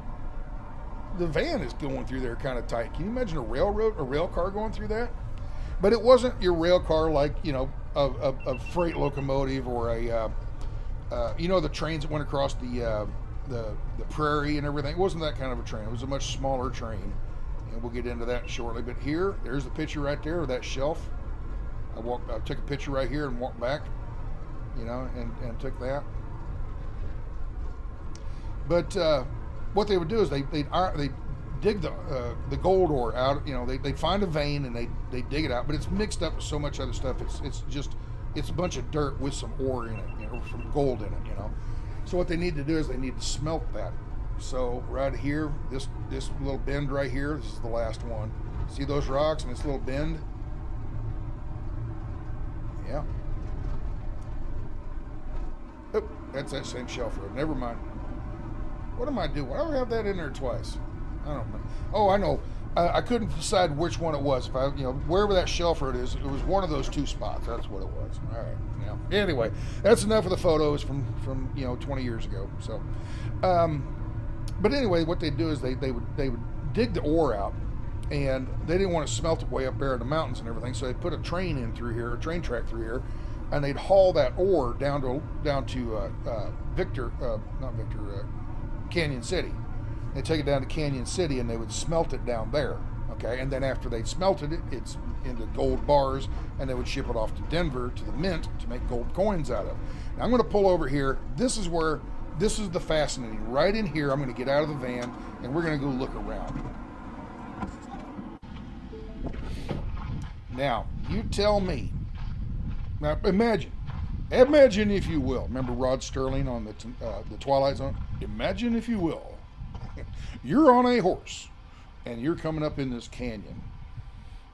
the van is going through there kind of tight. Can you imagine a rail car going through that? But it wasn't your rail car like, a freight locomotive or the trains that went across the prairie and everything. It wasn't that kind of a train. It was a much smaller train, and we'll get into that shortly. But there's the picture right there of that shelf. I took a picture right here and walked back, and took that. But what they would do is they dig the gold ore out. They find a vein and they dig it out, but it's mixed up with so much other stuff. It's a bunch of dirt with some ore in it, some gold in it. So what they need to do is they need to smelt that. So right here, this little bend right here, this is the last one. See those rocks and this little bend? Yeah. Oh, that's that same shelf road. Never mind. What am I doing? Why do I have that in there twice? I don't know. Oh, I know. I couldn't decide which one it was. If wherever that shelf road is, it was one of those two spots. That's what it was. All right. Yeah. Anyway, that's enough of the photos from 20 years ago. So, but anyway, what they do is they would dig the ore out, and they didn't want to smelt it way up there in the mountains and everything. So they put a train in through here, a train track through here, and they'd haul that ore down to Canyon City. They take it down to Canyon City and they would smelt it down there. Okay, and then after they smelted it, it's into gold bars, and they would ship it off to Denver to the mint to make gold coins out of. Now I'm going to pull over here. This is the fascinating. Right in here, I'm going to get out of the van, and we're going to go look around. Now, you tell me. Now, imagine if you will. Remember Rod Sterling on the Twilight Zone? Imagine if you will. You're on a horse, and you're coming up in this canyon,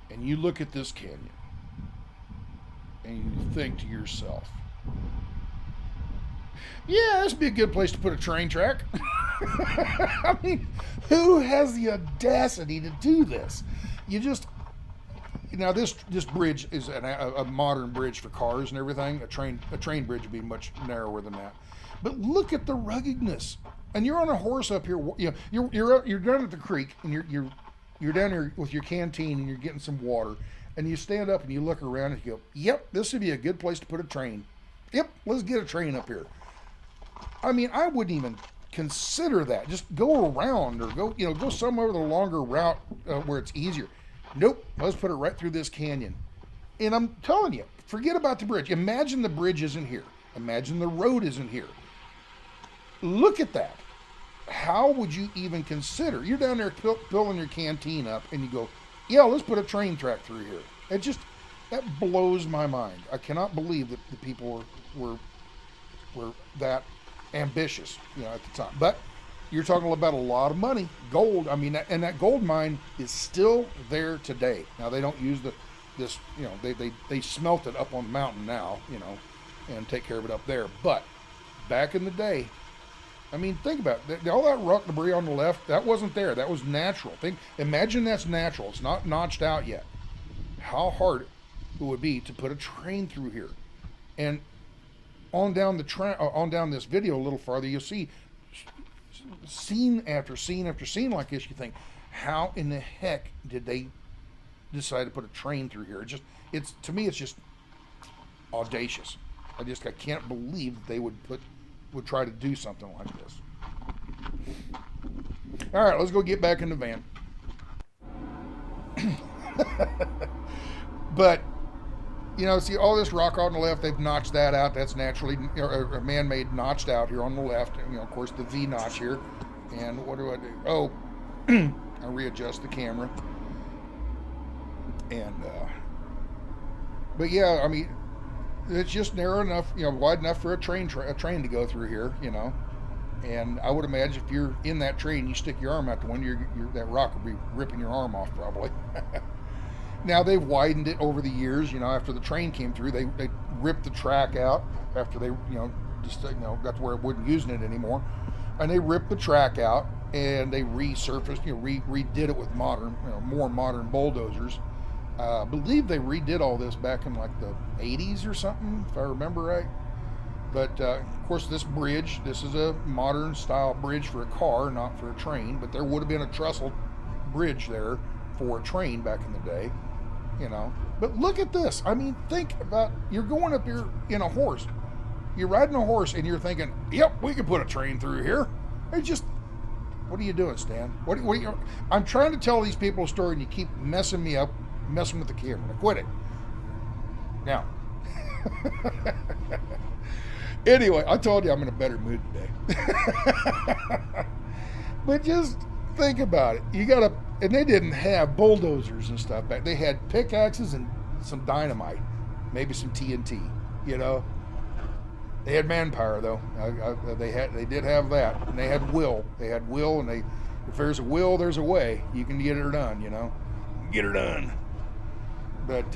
and you look at this canyon, and you think to yourself, yeah, this would be a good place to put a train track. I mean, who has the audacity to do this? Now this bridge is a modern bridge for cars and everything. A train bridge would be much narrower than that. But look at the ruggedness. And you're on a horse up here. You know, you're down at the creek, and you're down here with your canteen, and you're getting some water, and you stand up and you look around and you go, "Yep, this would be a good place to put a train. Yep, let's get a train up here." I mean, I wouldn't even consider that. Just go around, or go somewhere with a longer route where it's easier. Nope, let's put it right through this canyon. And I'm telling you, forget about the bridge. Imagine the bridge isn't here. Imagine the road isn't here. Look at that. How would you even consider? You're down there filling your canteen up, and you go, yeah, let's put a train track through here. That blows my mind. I cannot believe that the people were that ambitious, at the time. But you're talking about a lot of money, gold. I mean, and that gold mine is still there today. Now they don't use they smelt it up on the mountain now, and take care of it up there. But back in the day, I mean, think about it. All that rock debris on the left, that wasn't there. That was natural. Imagine that's natural. It's not notched out yet. How hard it would be to put a train through here. And on down this video a little farther, you'll see scene after scene after scene like this. You think, how in the heck did they decide to put a train through here? To me, it's just audacious. I can't believe that they would try to do something like this. All right, let's go get back in the van. But see all this rock on the left, they've notched that out. That's naturally a man-made notched out here on the left. Of course, the V notch here. And what do I do? Oh, I readjust the camera. And but yeah, I mean, it's just narrow enough, wide enough for a train to go through here, And I would imagine if you're in that train, you stick your arm out the window, that rock will be ripping your arm off probably. Now they've widened it over the years. After the train came through, they ripped the track out after they got to where it wasn't using it anymore, and they ripped the track out and they resurfaced, redid it with more modern bulldozers. I believe they redid all this back in like the 80s or something, if I remember right. But of course, this is a modern style bridge for a car, not for a train. But there would have been a trestle bridge there for a train back in the day. But look at this. I mean, think about, you're going up here in a horse. You're riding a horse and you're thinking, yep, we can put a train through here. What are you doing, Stan? I'm trying to tell these people a story and you keep messing me up, messing with the camera. Now, quit it. Now. Anyway, I told you I'm in a better mood today. But just think about it. And they didn't have bulldozers and stuff back. They had pickaxes and some dynamite, maybe some TNT. They had manpower though. They did have that, and they had will. And if there's a will, there's a way. You can get her done. Get her done. But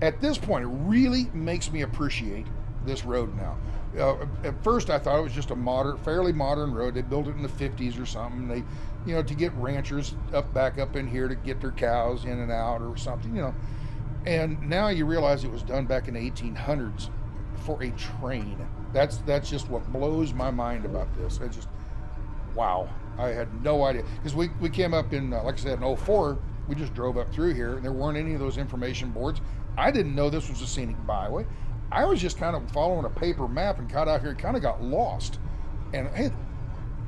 at this point, it really makes me appreciate this road now. At first, I thought it was just a fairly modern road. They built it in the 50s or something. They, to get ranchers back up in here to get their cows in and out or something, And now you realize it was done back in the 1800s for a train. That's just what blows my mind about this. It's just, wow. I had no idea. Because we came up in, like I said, in 2004, we just drove up through here, and there weren't any of those information boards. I didn't know this was a scenic byway. I was just kind of following a paper map and got out here and kind of got lost. And hey,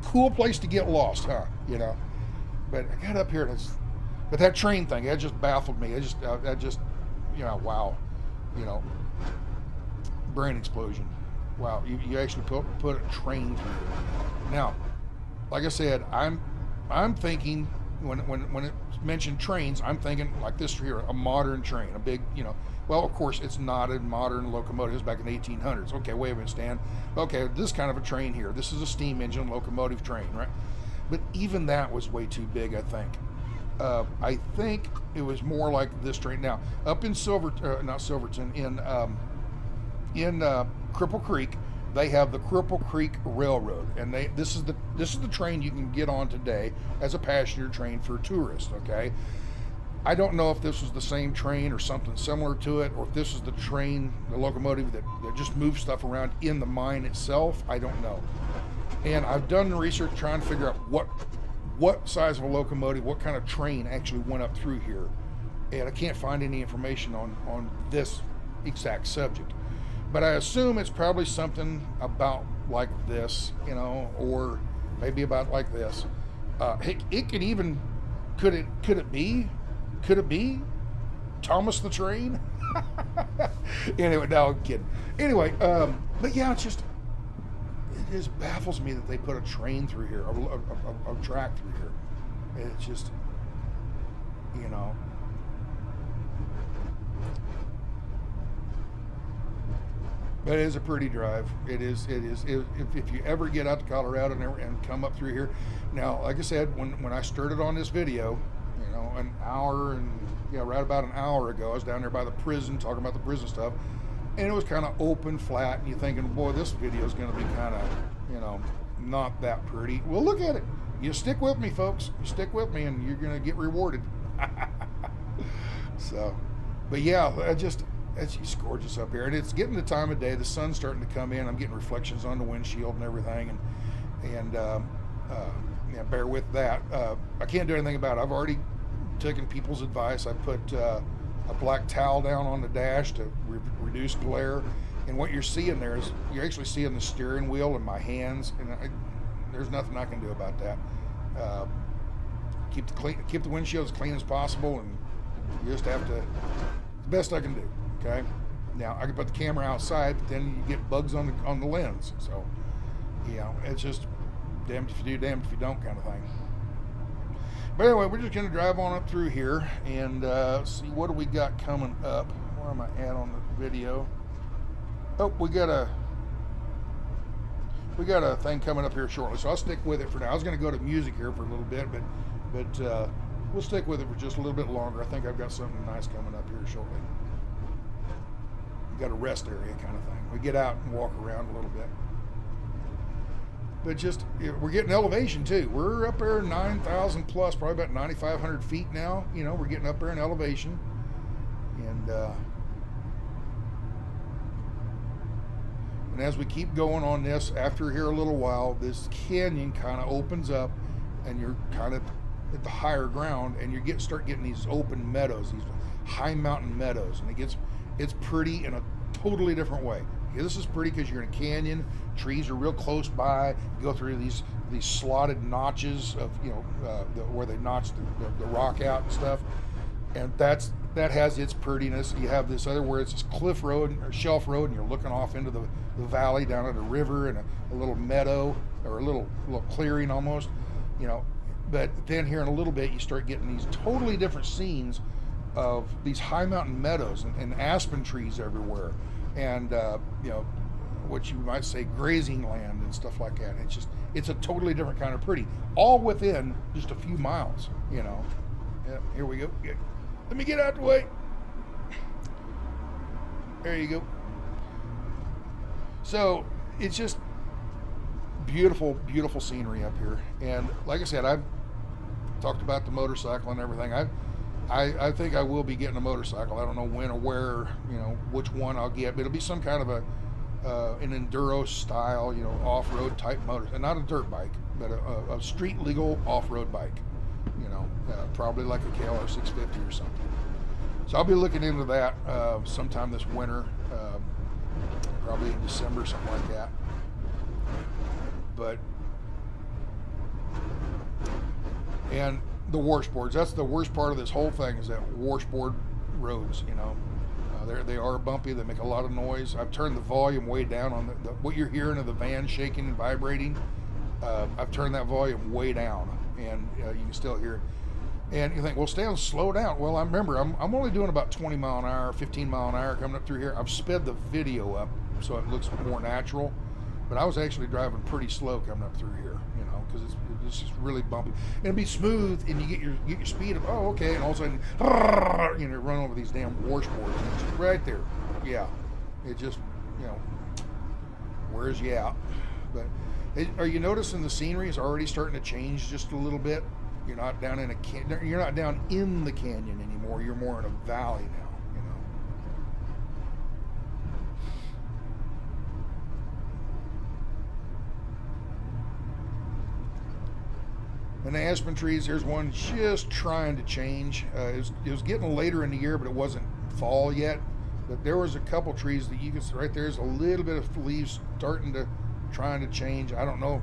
cool place to get lost, huh? You know. But I got up here and but that train thing, that just baffled me. That just, you know, wow, you know, brain explosion. Wow, you actually put a train through it. Now, like I said, I'm thinking when it's mentioned trains, I'm thinking like this here, a modern train, a big, you know. Well, of course, it's not a modern locomotive. It's back in the 1800s. Okay, wait a minute, Stan. Okay, this kind of a train here. This is a steam engine locomotive train, right? But even that was way too big, I think. I think it was more like this train. Now, up in not Silverton, in Cripple Creek, they have the Cripple Creek Railroad, and this is the train you can get on today as a passenger train for tourists. Okay, I don't know if this was the same train or something similar to it, or if this is the train, the locomotive that just moves stuff around in the mine itself. I don't know. And I've done the research trying to figure out what size of a locomotive, what kind of train actually went up through here. And I can't find any information on this exact subject. But I assume it's probably something about like this, you know, or maybe about like this. It could even, could it be Thomas the Train? Anyway, no, I'm kidding. Anyway, but yeah, it just baffles me that they put a train through here, a track through here. It's just, you know. But it is a pretty drive. It is. If you ever get out to Colorado and come up through here. Now, like I said, when I started on this video, you know, an hour and, you know, right about an hour ago, I was down there by the prison talking about the prison stuff. And it was kind of open, flat, and you're thinking, boy, this video is going to be kind of, you know, not that pretty. Well, look at it. You stick with me, folks. You stick with me, and you're going to get rewarded. So, but yeah, it's just gorgeous up here. And it's getting the time of day. The sun's starting to come in. I'm getting reflections on the windshield and everything. And yeah, bear with that. I can't do anything about it. I've already taken people's advice. I put a black towel down on the dash to reduce glare, and what you're seeing there is you're actually seeing the steering wheel in my hands, and there's nothing I can do about that. Keep the windshield as clean as possible, and you just have to, the best I can do. Okay, now I can put the camera outside, but then you get bugs on the lens, so you know, it's just damned if you do, damned if you don't kind of thing. But anyway, we're just going to drive on up through here and see what do we got coming up. Where am I at on the video? Oh, we got a thing coming up here shortly, so I'll stick with it for now. I was going to go to music here for a little bit, but we'll stick with it for just a little bit longer. I think I've got something nice coming up here shortly. We got a rest area kind of thing. We get out and walk around a little bit. But just, we're getting elevation too. We're up there 9,000 plus, probably about 9,500 feet now. You know, we're getting up there in elevation. And as we keep going on this, after here a little while, this canyon kind of opens up and you're kind of at the higher ground, and you start getting these open meadows, these high mountain meadows, and it's pretty in a totally different way. This is pretty because you're in a canyon, trees are real close by, you go through these slotted notches of, you know, where they notch the rock out and stuff, and that has its prettiness. You have this other where it's this cliff road or shelf road, and you're looking off into the valley down at a river and a little meadow or a little clearing almost, you know. But then here in a little bit you start getting these totally different scenes of these high mountain meadows and aspen trees everywhere, and you know, what you might say grazing land and stuff like that. It's a totally different kind of pretty, all within just a few miles, you know. Yeah, here we go. Let me get out the way. There you go. So it's just beautiful, beautiful scenery up here. And like I said, I've talked about the motorcycle and everything. I think I will be getting a motorcycle. I don't know when or where, you know, which one I'll get, but it'll be some kind of an enduro style, you know, off-road type motor, and not a dirt bike, but a street legal off-road bike, you know, probably like a KLR 650 or something. So I'll be looking into that sometime this winter, probably in December, something like that. But And the washboards, that's the worst part of this whole thing, is that washboard roads, you know. They are bumpy, they make a lot of noise. I've turned the volume way down on what you're hearing of the van shaking and vibrating. I've turned that volume way down, and you can still hear it. And you think, well, slow down. Well, I remember, I'm only doing about 20 mile an hour, 15 mile an hour coming up through here. I've sped the video up so it looks more natural, but I was actually driving pretty slow coming up through here, you know, because it's just really bumpy. And it'll be smooth, and you get your speed of, oh, okay, and all of a sudden, you know, run over these damn washboards, and it's right there. Yeah, it just, you know, wears you out. But are you noticing the scenery is already starting to change just a little bit? You're not down in you're not down in the canyon anymore. You're more in a valley now, you know. And the aspen trees, there's one just trying to change. It was getting later in the year, but it wasn't fall yet. But there was a couple trees that you can see right there's a little bit of leaves trying to change. I don't know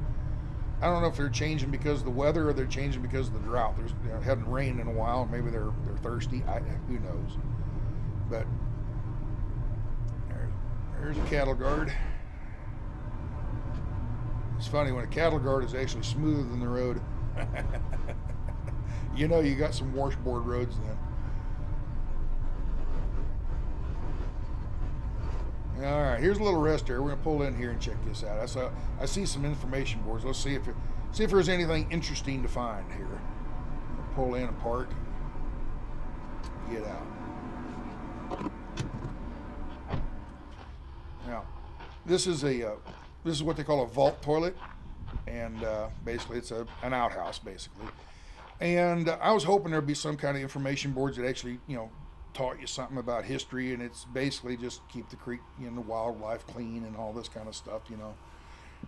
if they're changing because of the weather or they're changing because of the drought. There's, you know, it hadn't rained in a while. Maybe they're thirsty. Who knows? But there's a cattle guard. It's funny when a cattle guard is actually smoother than the road. You know you got some washboard roads then. All right, here's a little rest area. We're gonna pull in here and check this out. I see some information boards. Let's see if there's anything interesting to find here. Pull in and park. Get out. Now, this is what they call a vault toilet, and basically it's an outhouse basically. And I was hoping there'd be some kind of information boards that actually, you know, taught you something about history, and it's basically just keep the creek, you know, the wildlife clean and all this kind of stuff, you know.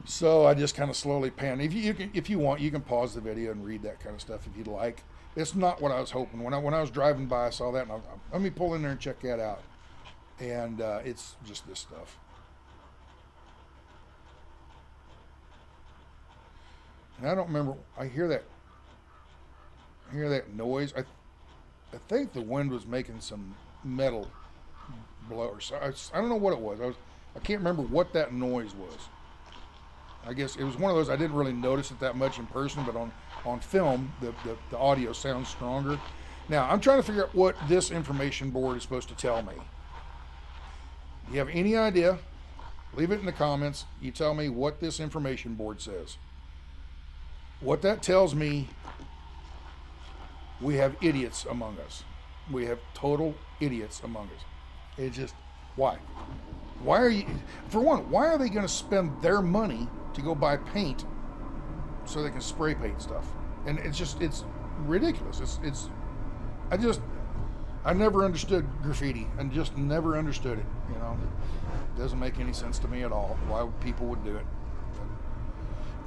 So I just kind of slowly pan. If you want, you can pause the video and read that kind of stuff if you'd like. It's not what I was hoping. When I was driving by, I saw that, and let me pull in there and check that out. And it's just this stuff. And I don't remember. I hear that noise. I think the wind was making some metal blow, or so. I don't know what it was. I can't remember what that noise was. I guess it was one of those, I didn't really notice it that much in person, but on film, the audio sounds stronger. Now, I'm trying to figure out what this information board is supposed to tell me. If you have any idea, leave it in the comments. You tell me what this information board says. What that tells me, we have idiots among us. We have total idiots among us. It's just, why? Why are you, for one, why are they going to spend their money to go buy paint so they can spray paint stuff? And it's ridiculous. I never understood graffiti, and just never understood it, you know. It doesn't make any sense to me at all why people would do it.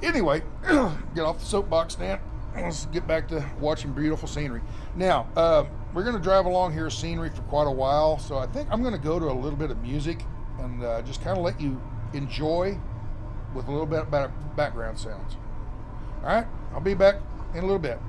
But anyway, get off the soapbox, Dan. Let's get back to watching beautiful scenery. Now, we're going to drive along here scenery for quite a while, so I think I'm going to go to a little bit of music and just kind of let you enjoy with a little bit about background sounds. All right, I'll be back in a little bit.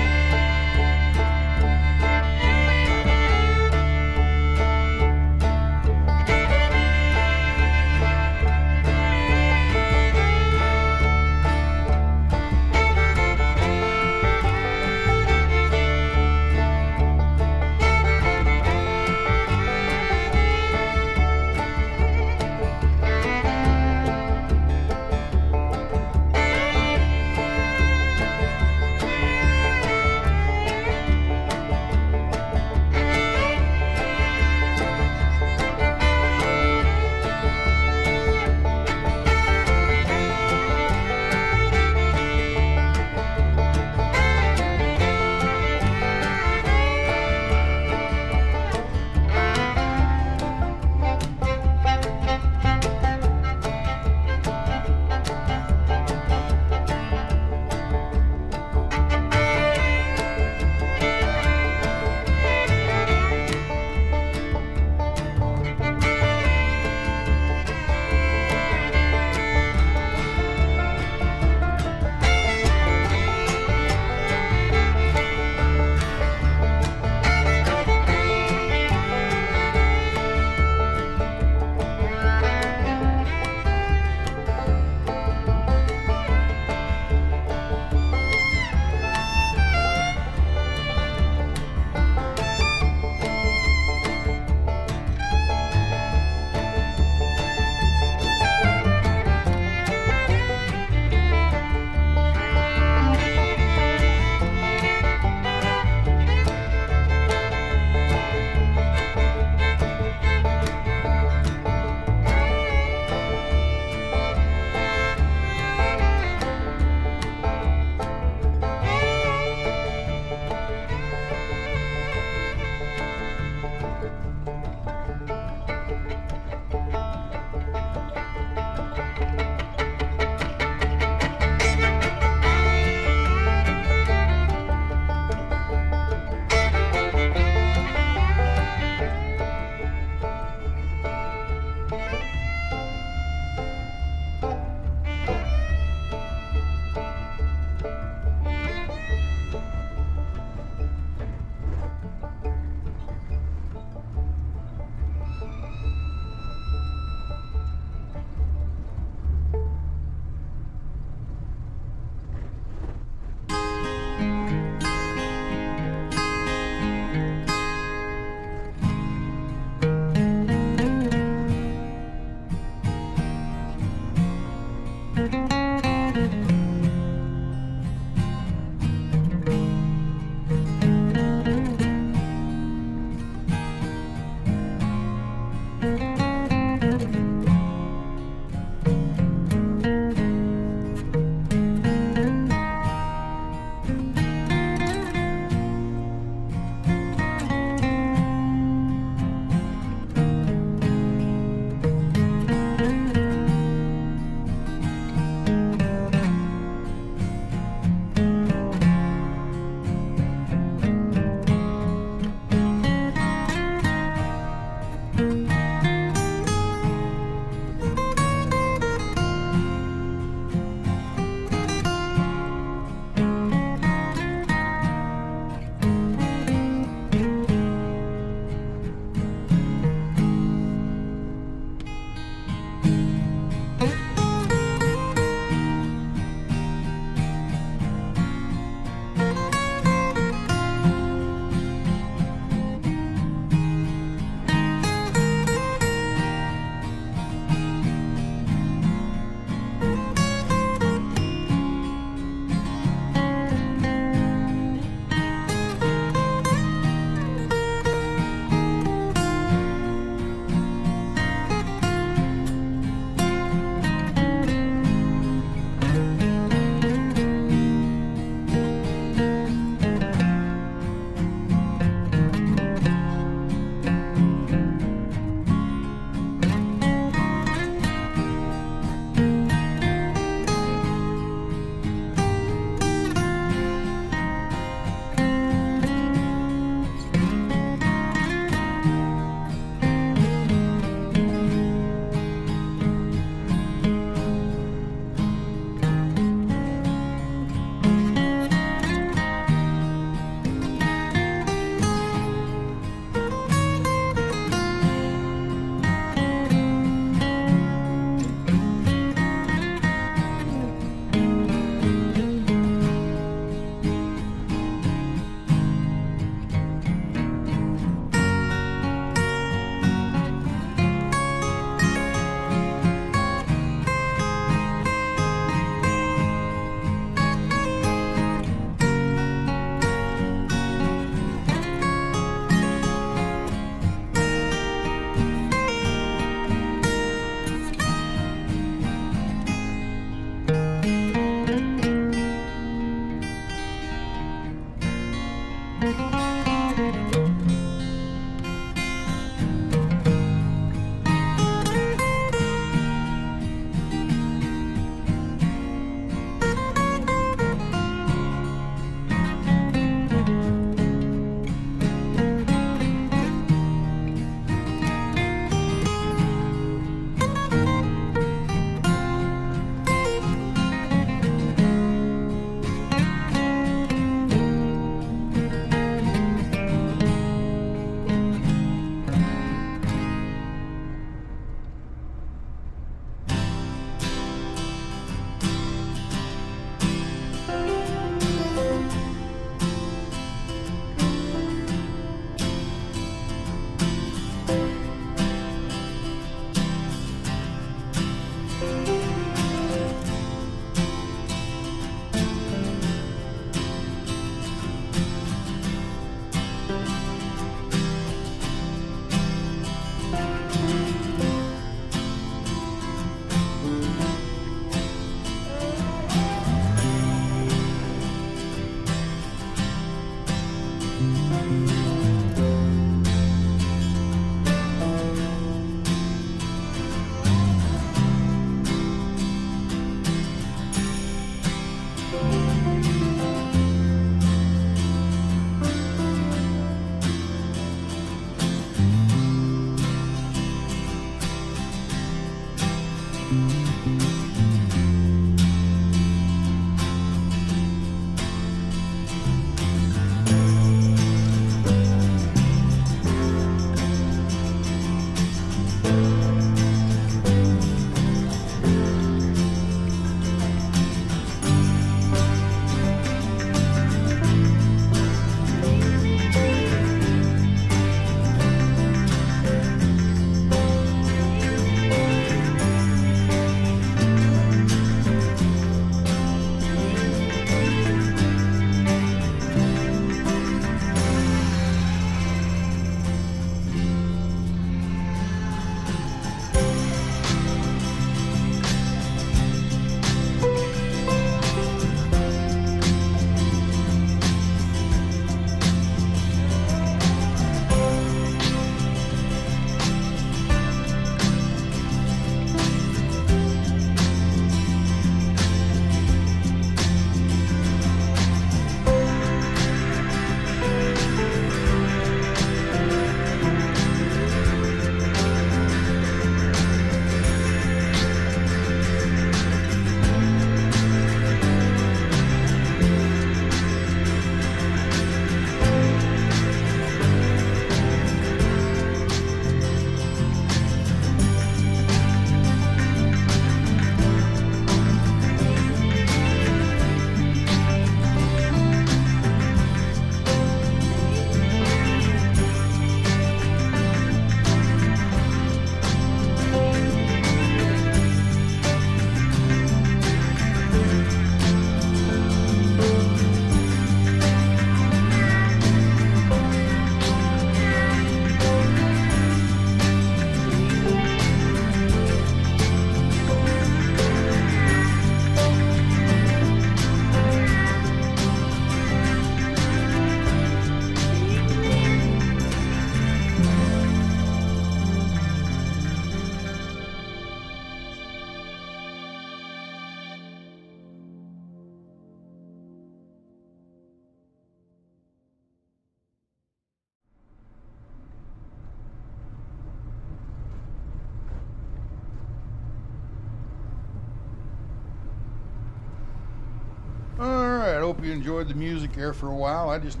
hope you enjoyed the music there for a while. I just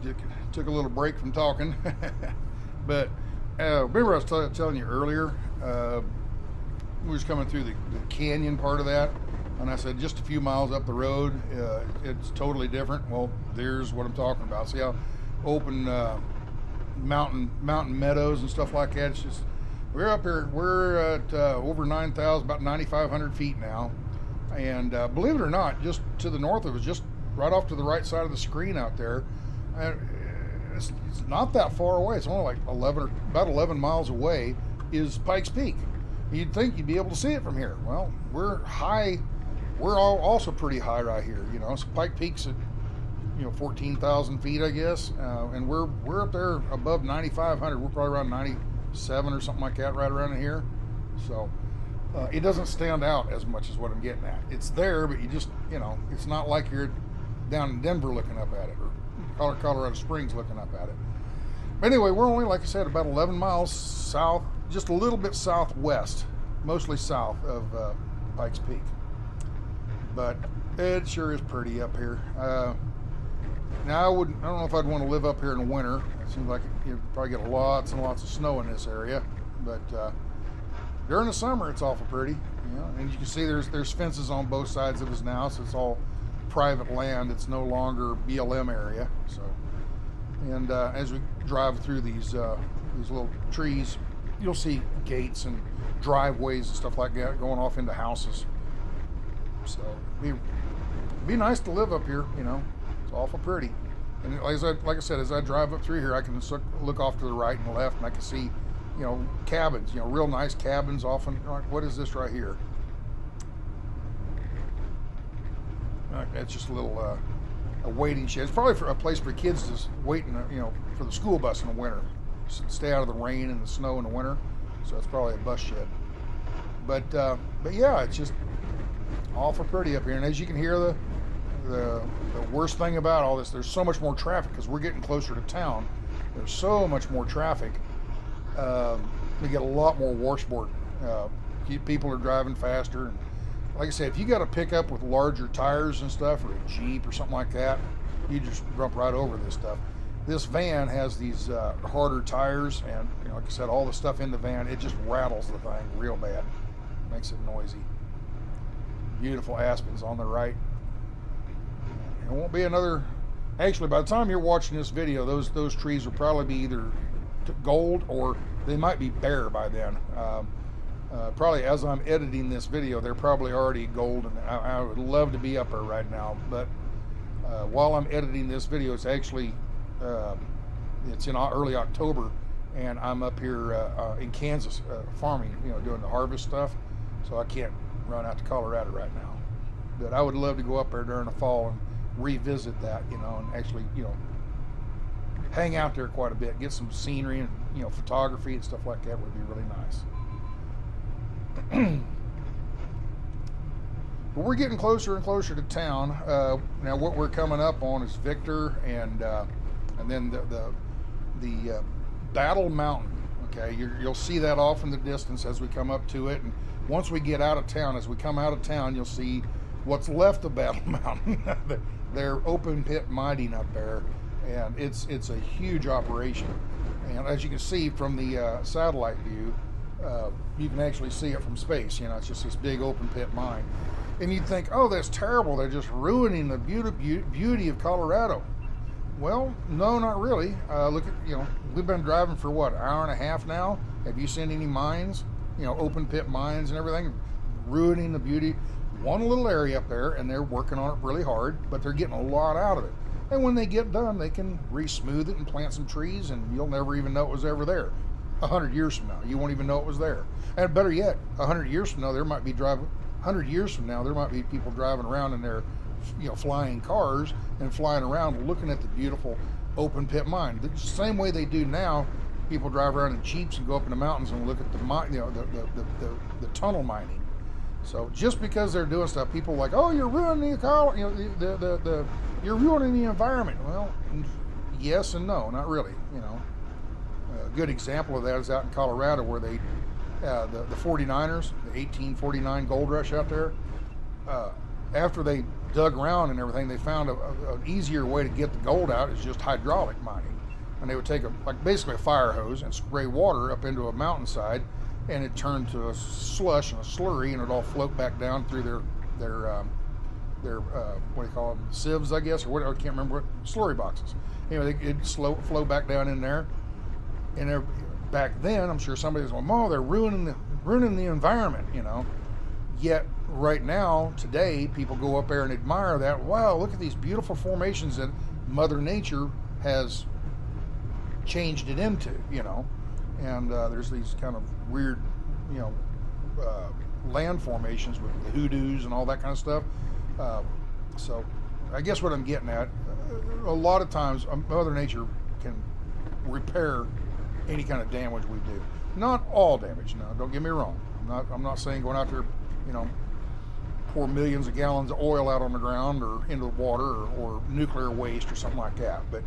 took a little break from talking. But remember I was telling you earlier, we was coming through the canyon part of that, and I said just a few miles up the road, it's totally different. Well, there's what I'm talking about. See how open mountain meadows and stuff like that. It's just, we're up here, we're at over 9,000, about 9,500 feet now. And believe it or not, just to the north of us, just right off to the right side of the screen out there, it's not that far away. It's only like about 11 miles away is Pikes Peak. You'd think you'd be able to see it from here. Well, we're high. We're all also pretty high right here. You know, so Pike Peak's at 14,000 feet, I guess, and we're up there above 9,500. We're probably around 97 or something like that, right around in here. So. It doesn't stand out as much as what I'm getting at. It's there, but you just, it's not like you're down in Denver looking up at it, or Colorado Springs looking up at it. But anyway, we're only, like I said, about 11 miles south, just a little bit southwest, mostly south of Pikes Peak. But it sure is pretty up here. Now, I don't know if I'd want to live up here in the winter. It seems like you'd probably get lots and lots of snow in this area, but during the summer, it's awful pretty, and you can see there's fences on both sides of us now, so it's all private land. It's no longer BLM area. So, and as we drive through these little trees, you'll see gates and driveways and stuff like that going off into houses. So, it'd be nice to live up here. It's awful pretty. And like I said, as I drive up through here, I can look off to the right and the left, and I can see. Cabins, real nice cabins often. What is this right here? That's just a little a waiting shed. It's probably for a place for kids to wait for the school bus in the winter. Stay out of the rain and the snow in the winter. So it's probably a bus shed. But yeah, it's just awful pretty up here. And as you can hear, the worst thing about all this, there's so much more traffic because we're getting closer to town. There's so much more traffic. We get a lot more washboard. People are driving faster. And like I said, if you got a pickup with larger tires and stuff, or a Jeep or something like that, you just jump right over this stuff. This van has these harder tires, and like I said, all the stuff in the van, it just rattles the thing real bad. Makes it noisy. Beautiful aspens on the right. It won't be another. Actually, by the time you're watching this video, those trees will probably be either gold or they might be bare by then. Probably as I'm editing this video, they're probably already gold, and I would love to be up there right now. But while I'm editing this video, it's actually it's in early October, and I'm up here in Kansas farming, doing the harvest stuff. So I can't run out to Colorado right now. But I would love to go up there during the fall and revisit that, and actually, hang out there quite a bit, get some scenery and photography and stuff like that would be really nice. But we're getting closer and closer to town. Now what we're coming up on is Victor and then the Battle Mountain. Okay, you'll see that off in the distance as we come up to it, and once we get out of town, as we come out of town, you'll see what's left of Battle Mountain. They're open pit mining up there. And it's a huge operation, and as you can see from the satellite view, you can actually see it from space. It's just this big open pit mine, and you'd think, oh, that's terrible. They're just ruining the beauty of Colorado. Well, no, not really. Look at we've been driving for what, an hour and a half now. Have you seen any mines? Open pit mines and everything, ruining the beauty. One little area up there, and they're working on it really hard, but they're getting a lot out of it. And when they get done, they can re-smooth it and plant some trees, and you'll never even know it was ever there. 100 years from now, you won't even know it was there. And better yet, 100 years from now, there might be 100 years from now, there might be people driving around in their, flying cars and flying around looking at the beautiful open pit mine. The same way they do now, people drive around in Jeeps and go up in the mountains and look at the mine, the tunnel mining. So just because they're doing stuff, people are like, oh, you're ruining the ecology, you're ruining the environment. Well, yes and no, not really. A good example of that is out in Colorado, where they, the 49ers, the 1849 gold rush out there. After they dug around and everything, they found an easier way to get the gold out is just hydraulic mining. And they would take basically a fire hose and spray water up into a mountainside, and it turned to a slush and a slurry, and it'd all float back down through their what do you call them, sieves, I guess, or what, I can't remember what, slurry boxes. Anyway, it'd flow back down in there. And back then, I'm sure somebody was going, "Oh, they're ruining the environment," you know. Yet right now, today, people go up there and admire that. Wow, look at these beautiful formations that Mother Nature has changed it into, you know. And there's these kind of weird, you know, land formations with the hoodoos and all that kind of stuff. So I guess what I'm getting at, a lot of times Mother Nature can repair any kind of damage we do. Not all damage, now, don't get me wrong. I'm not saying going out there, you know, pour millions of gallons of oil out on the ground or into the water or nuclear waste or something like that. But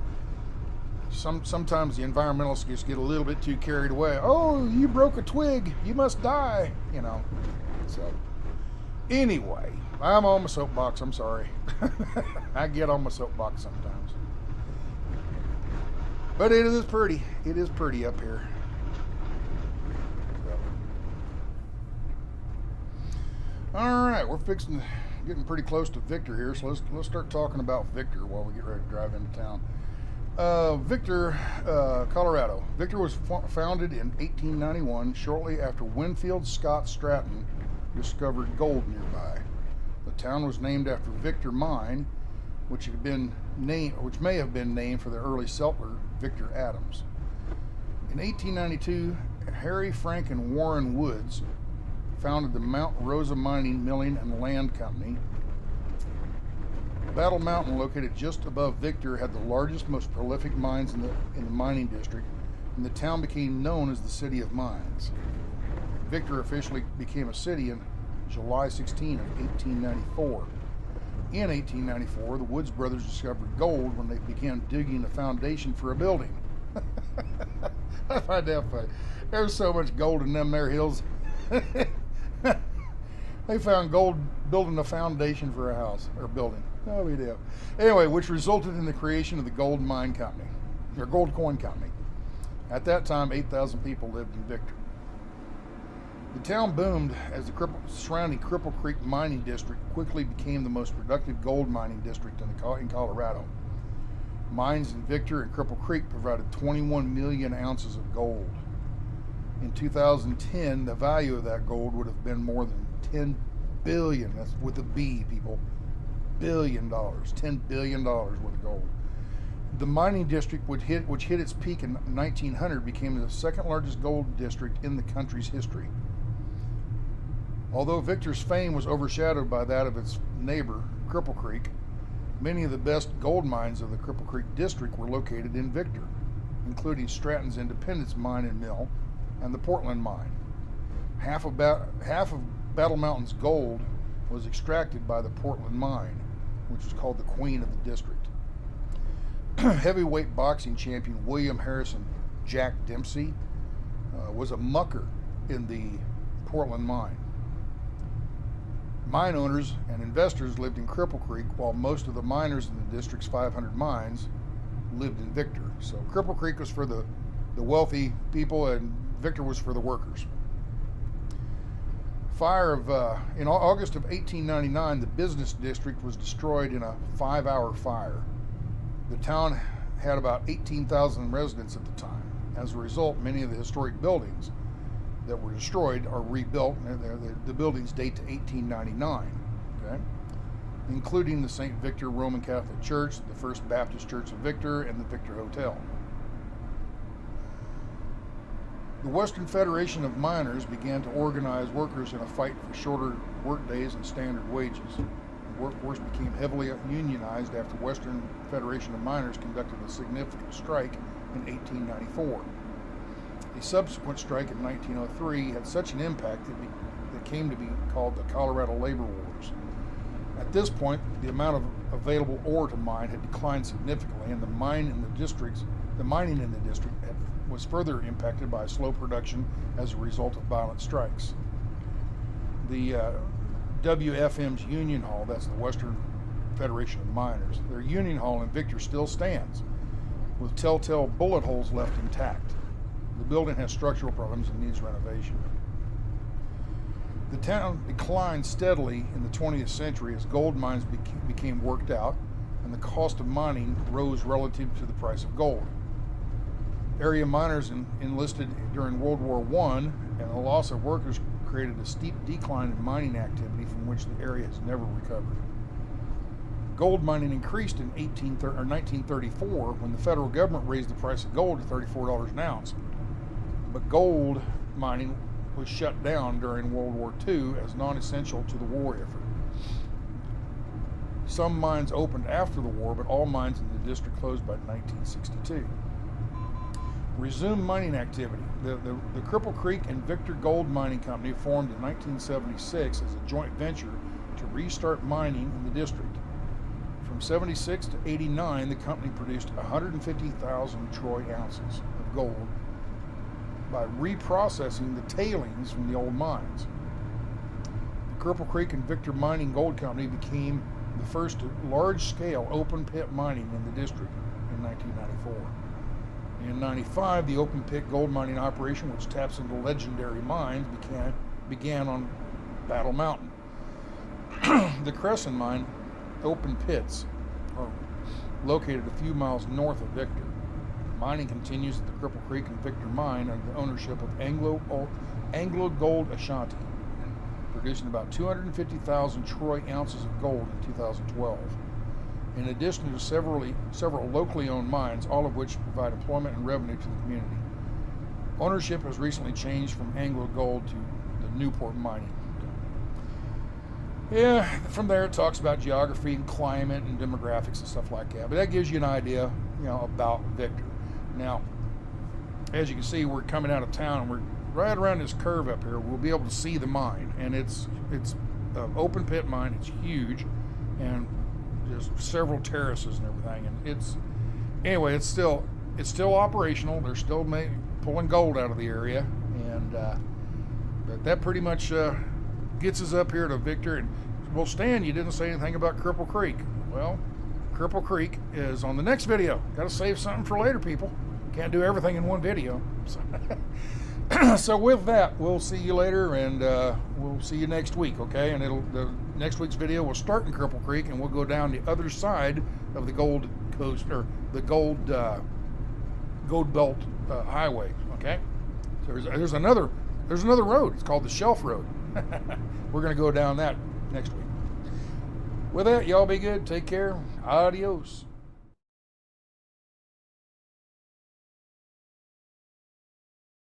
sometimes the environmentalists just get a little bit too carried away. "Oh, you broke a twig, you must die," you know. So anyway, I'm on my soapbox, I'm sorry. I get on my soapbox sometimes. But it is pretty up here. All right, we're getting pretty close to Victor here, so let's start talking about Victor while we get ready to drive into town. Victor, Colorado. Victor was founded in 1891, shortly after Winfield Scott Stratton discovered gold nearby. The town was named after Victor Mine, which may have been named for the early settler Victor Adams. In 1892, Harry, Frank, and Warren Woods founded the Mount Rosa Mining, Milling, and Land Company. Battle Mountain, located just above Victor, had the largest, most prolific mines in the mining district, and the town became known as the City of Mines. Victor officially became a city in July 16 of 1894. In 1894, the Woods brothers discovered gold when they began digging a foundation for a building. I find that funny. There's so much gold in them there hills. They found gold building a foundation for a house or building. No big deal. Anyway, which resulted in the creation of the Gold Mine Company, or Gold Coin Company. At that time, 8,000 people lived in Victor. The town boomed as the surrounding Cripple Creek mining district quickly became the most productive gold mining district in Colorado. Mines in Victor and Cripple Creek provided 21 million ounces of gold. In 2010, the value of that gold would have been more than $10 billion. That's with a B, people. $10 billion worth of gold. The mining district, which hit its peak in 1900, became the second largest gold district in the country's history. Although Victor's fame was overshadowed by that of its neighbor, Cripple Creek, many of the best gold mines of the Cripple Creek district were located in Victor, including Stratton's Independence Mine and Mill and the Portland Mine. Half of Battle Mountain's gold was extracted by the Portland Mine, which was called the Queen of the district. Heavyweight boxing champion William Harrison Jack Dempsey was a mucker in the Portland Mine. Mine owners and investors lived in Cripple Creek, while most of the miners in the district's 500 mines lived in Victor. So Cripple Creek was for the wealthy people, and Victor was for the workers. In August of 1899, the business district was destroyed in a 5-hour fire. The town had about 18,000 residents at the time. As a result, many of the historic buildings that were destroyed are rebuilt. The buildings date to 1899, okay? Including the St. Victor Roman Catholic Church, the First Baptist Church of Victor, and the Victor Hotel. The Western Federation of Miners began to organize workers in a fight for shorter work days and standard wages. The workforce became heavily unionized after Western Federation of Miners conducted a significant strike in 1894. A subsequent strike in 1903 had such an impact that came to be called the Colorado Labor Wars. At this point, the amount of available ore to mine had declined significantly, and the mining in the district was further impacted by slow production as a result of violent strikes. The WFM's Union Hall, that's the Western Federation of Miners. Their Union Hall in Victor still stands, with telltale bullet holes left intact. The building has structural problems and needs renovation. The town declined steadily in the 20th century as gold mines became worked out and the cost of mining rose relative to the price of gold. Area miners enlisted during World War I, and the loss of workers created a steep decline in mining activity from which the area has never recovered. Gold mining increased in 1934 when the federal government raised the price of gold to $34 an ounce. But gold mining was shut down during World War II as non-essential to the war effort. Some mines opened after the war, but all mines in the district closed by 1962. Resumed mining activity. The Cripple Creek and Victor Gold Mining Company formed in 1976 as a joint venture to restart mining in the district. From 76 to 89, the company produced 150,000 troy ounces of gold by reprocessing the tailings from the old mines. The Cripple Creek and Victor Mining Gold Company became the first large-scale open-pit mining in the district in 1994. In 95, the open-pit gold mining operation, which taps into legendary mines, began on Battle Mountain. The Crescent Mine open pits are located a few miles north of Victor. Mining continues at the Cripple Creek and Victor Mine under the ownership of Anglo Gold Ashanti, producing about 250,000 troy ounces of gold in 2012. In addition to several locally owned mines, all of which provide employment and revenue to the community. Ownership has recently changed from Anglo Gold to the Newport Mining. Yeah, from there it talks about geography and climate and demographics and stuff like that. But that gives you an idea, about Victor. Now, as you can see, we're coming out of town and we're right around this curve up here. We'll be able to see the mine, and it's an open pit mine. It's huge, and there's several terraces and everything. And it's still operational. They're still pulling gold out of the area, and but that pretty much gets us up here to Victor. And well, Stan, you didn't say anything about Cripple Creek. Well, Cripple Creek is on the next video. Got to save something for later, people. Can't do everything in one video. So with that, we'll see you later, and we'll see you next week, okay? And the next week's video will start in Cripple Creek, and we'll go down the other side of the Gold Coast, or the Gold Belt Highway, okay? So there's another road. It's called the Shelf Road. We're going to go down that next week. With that, y'all be good. Take care. Adios.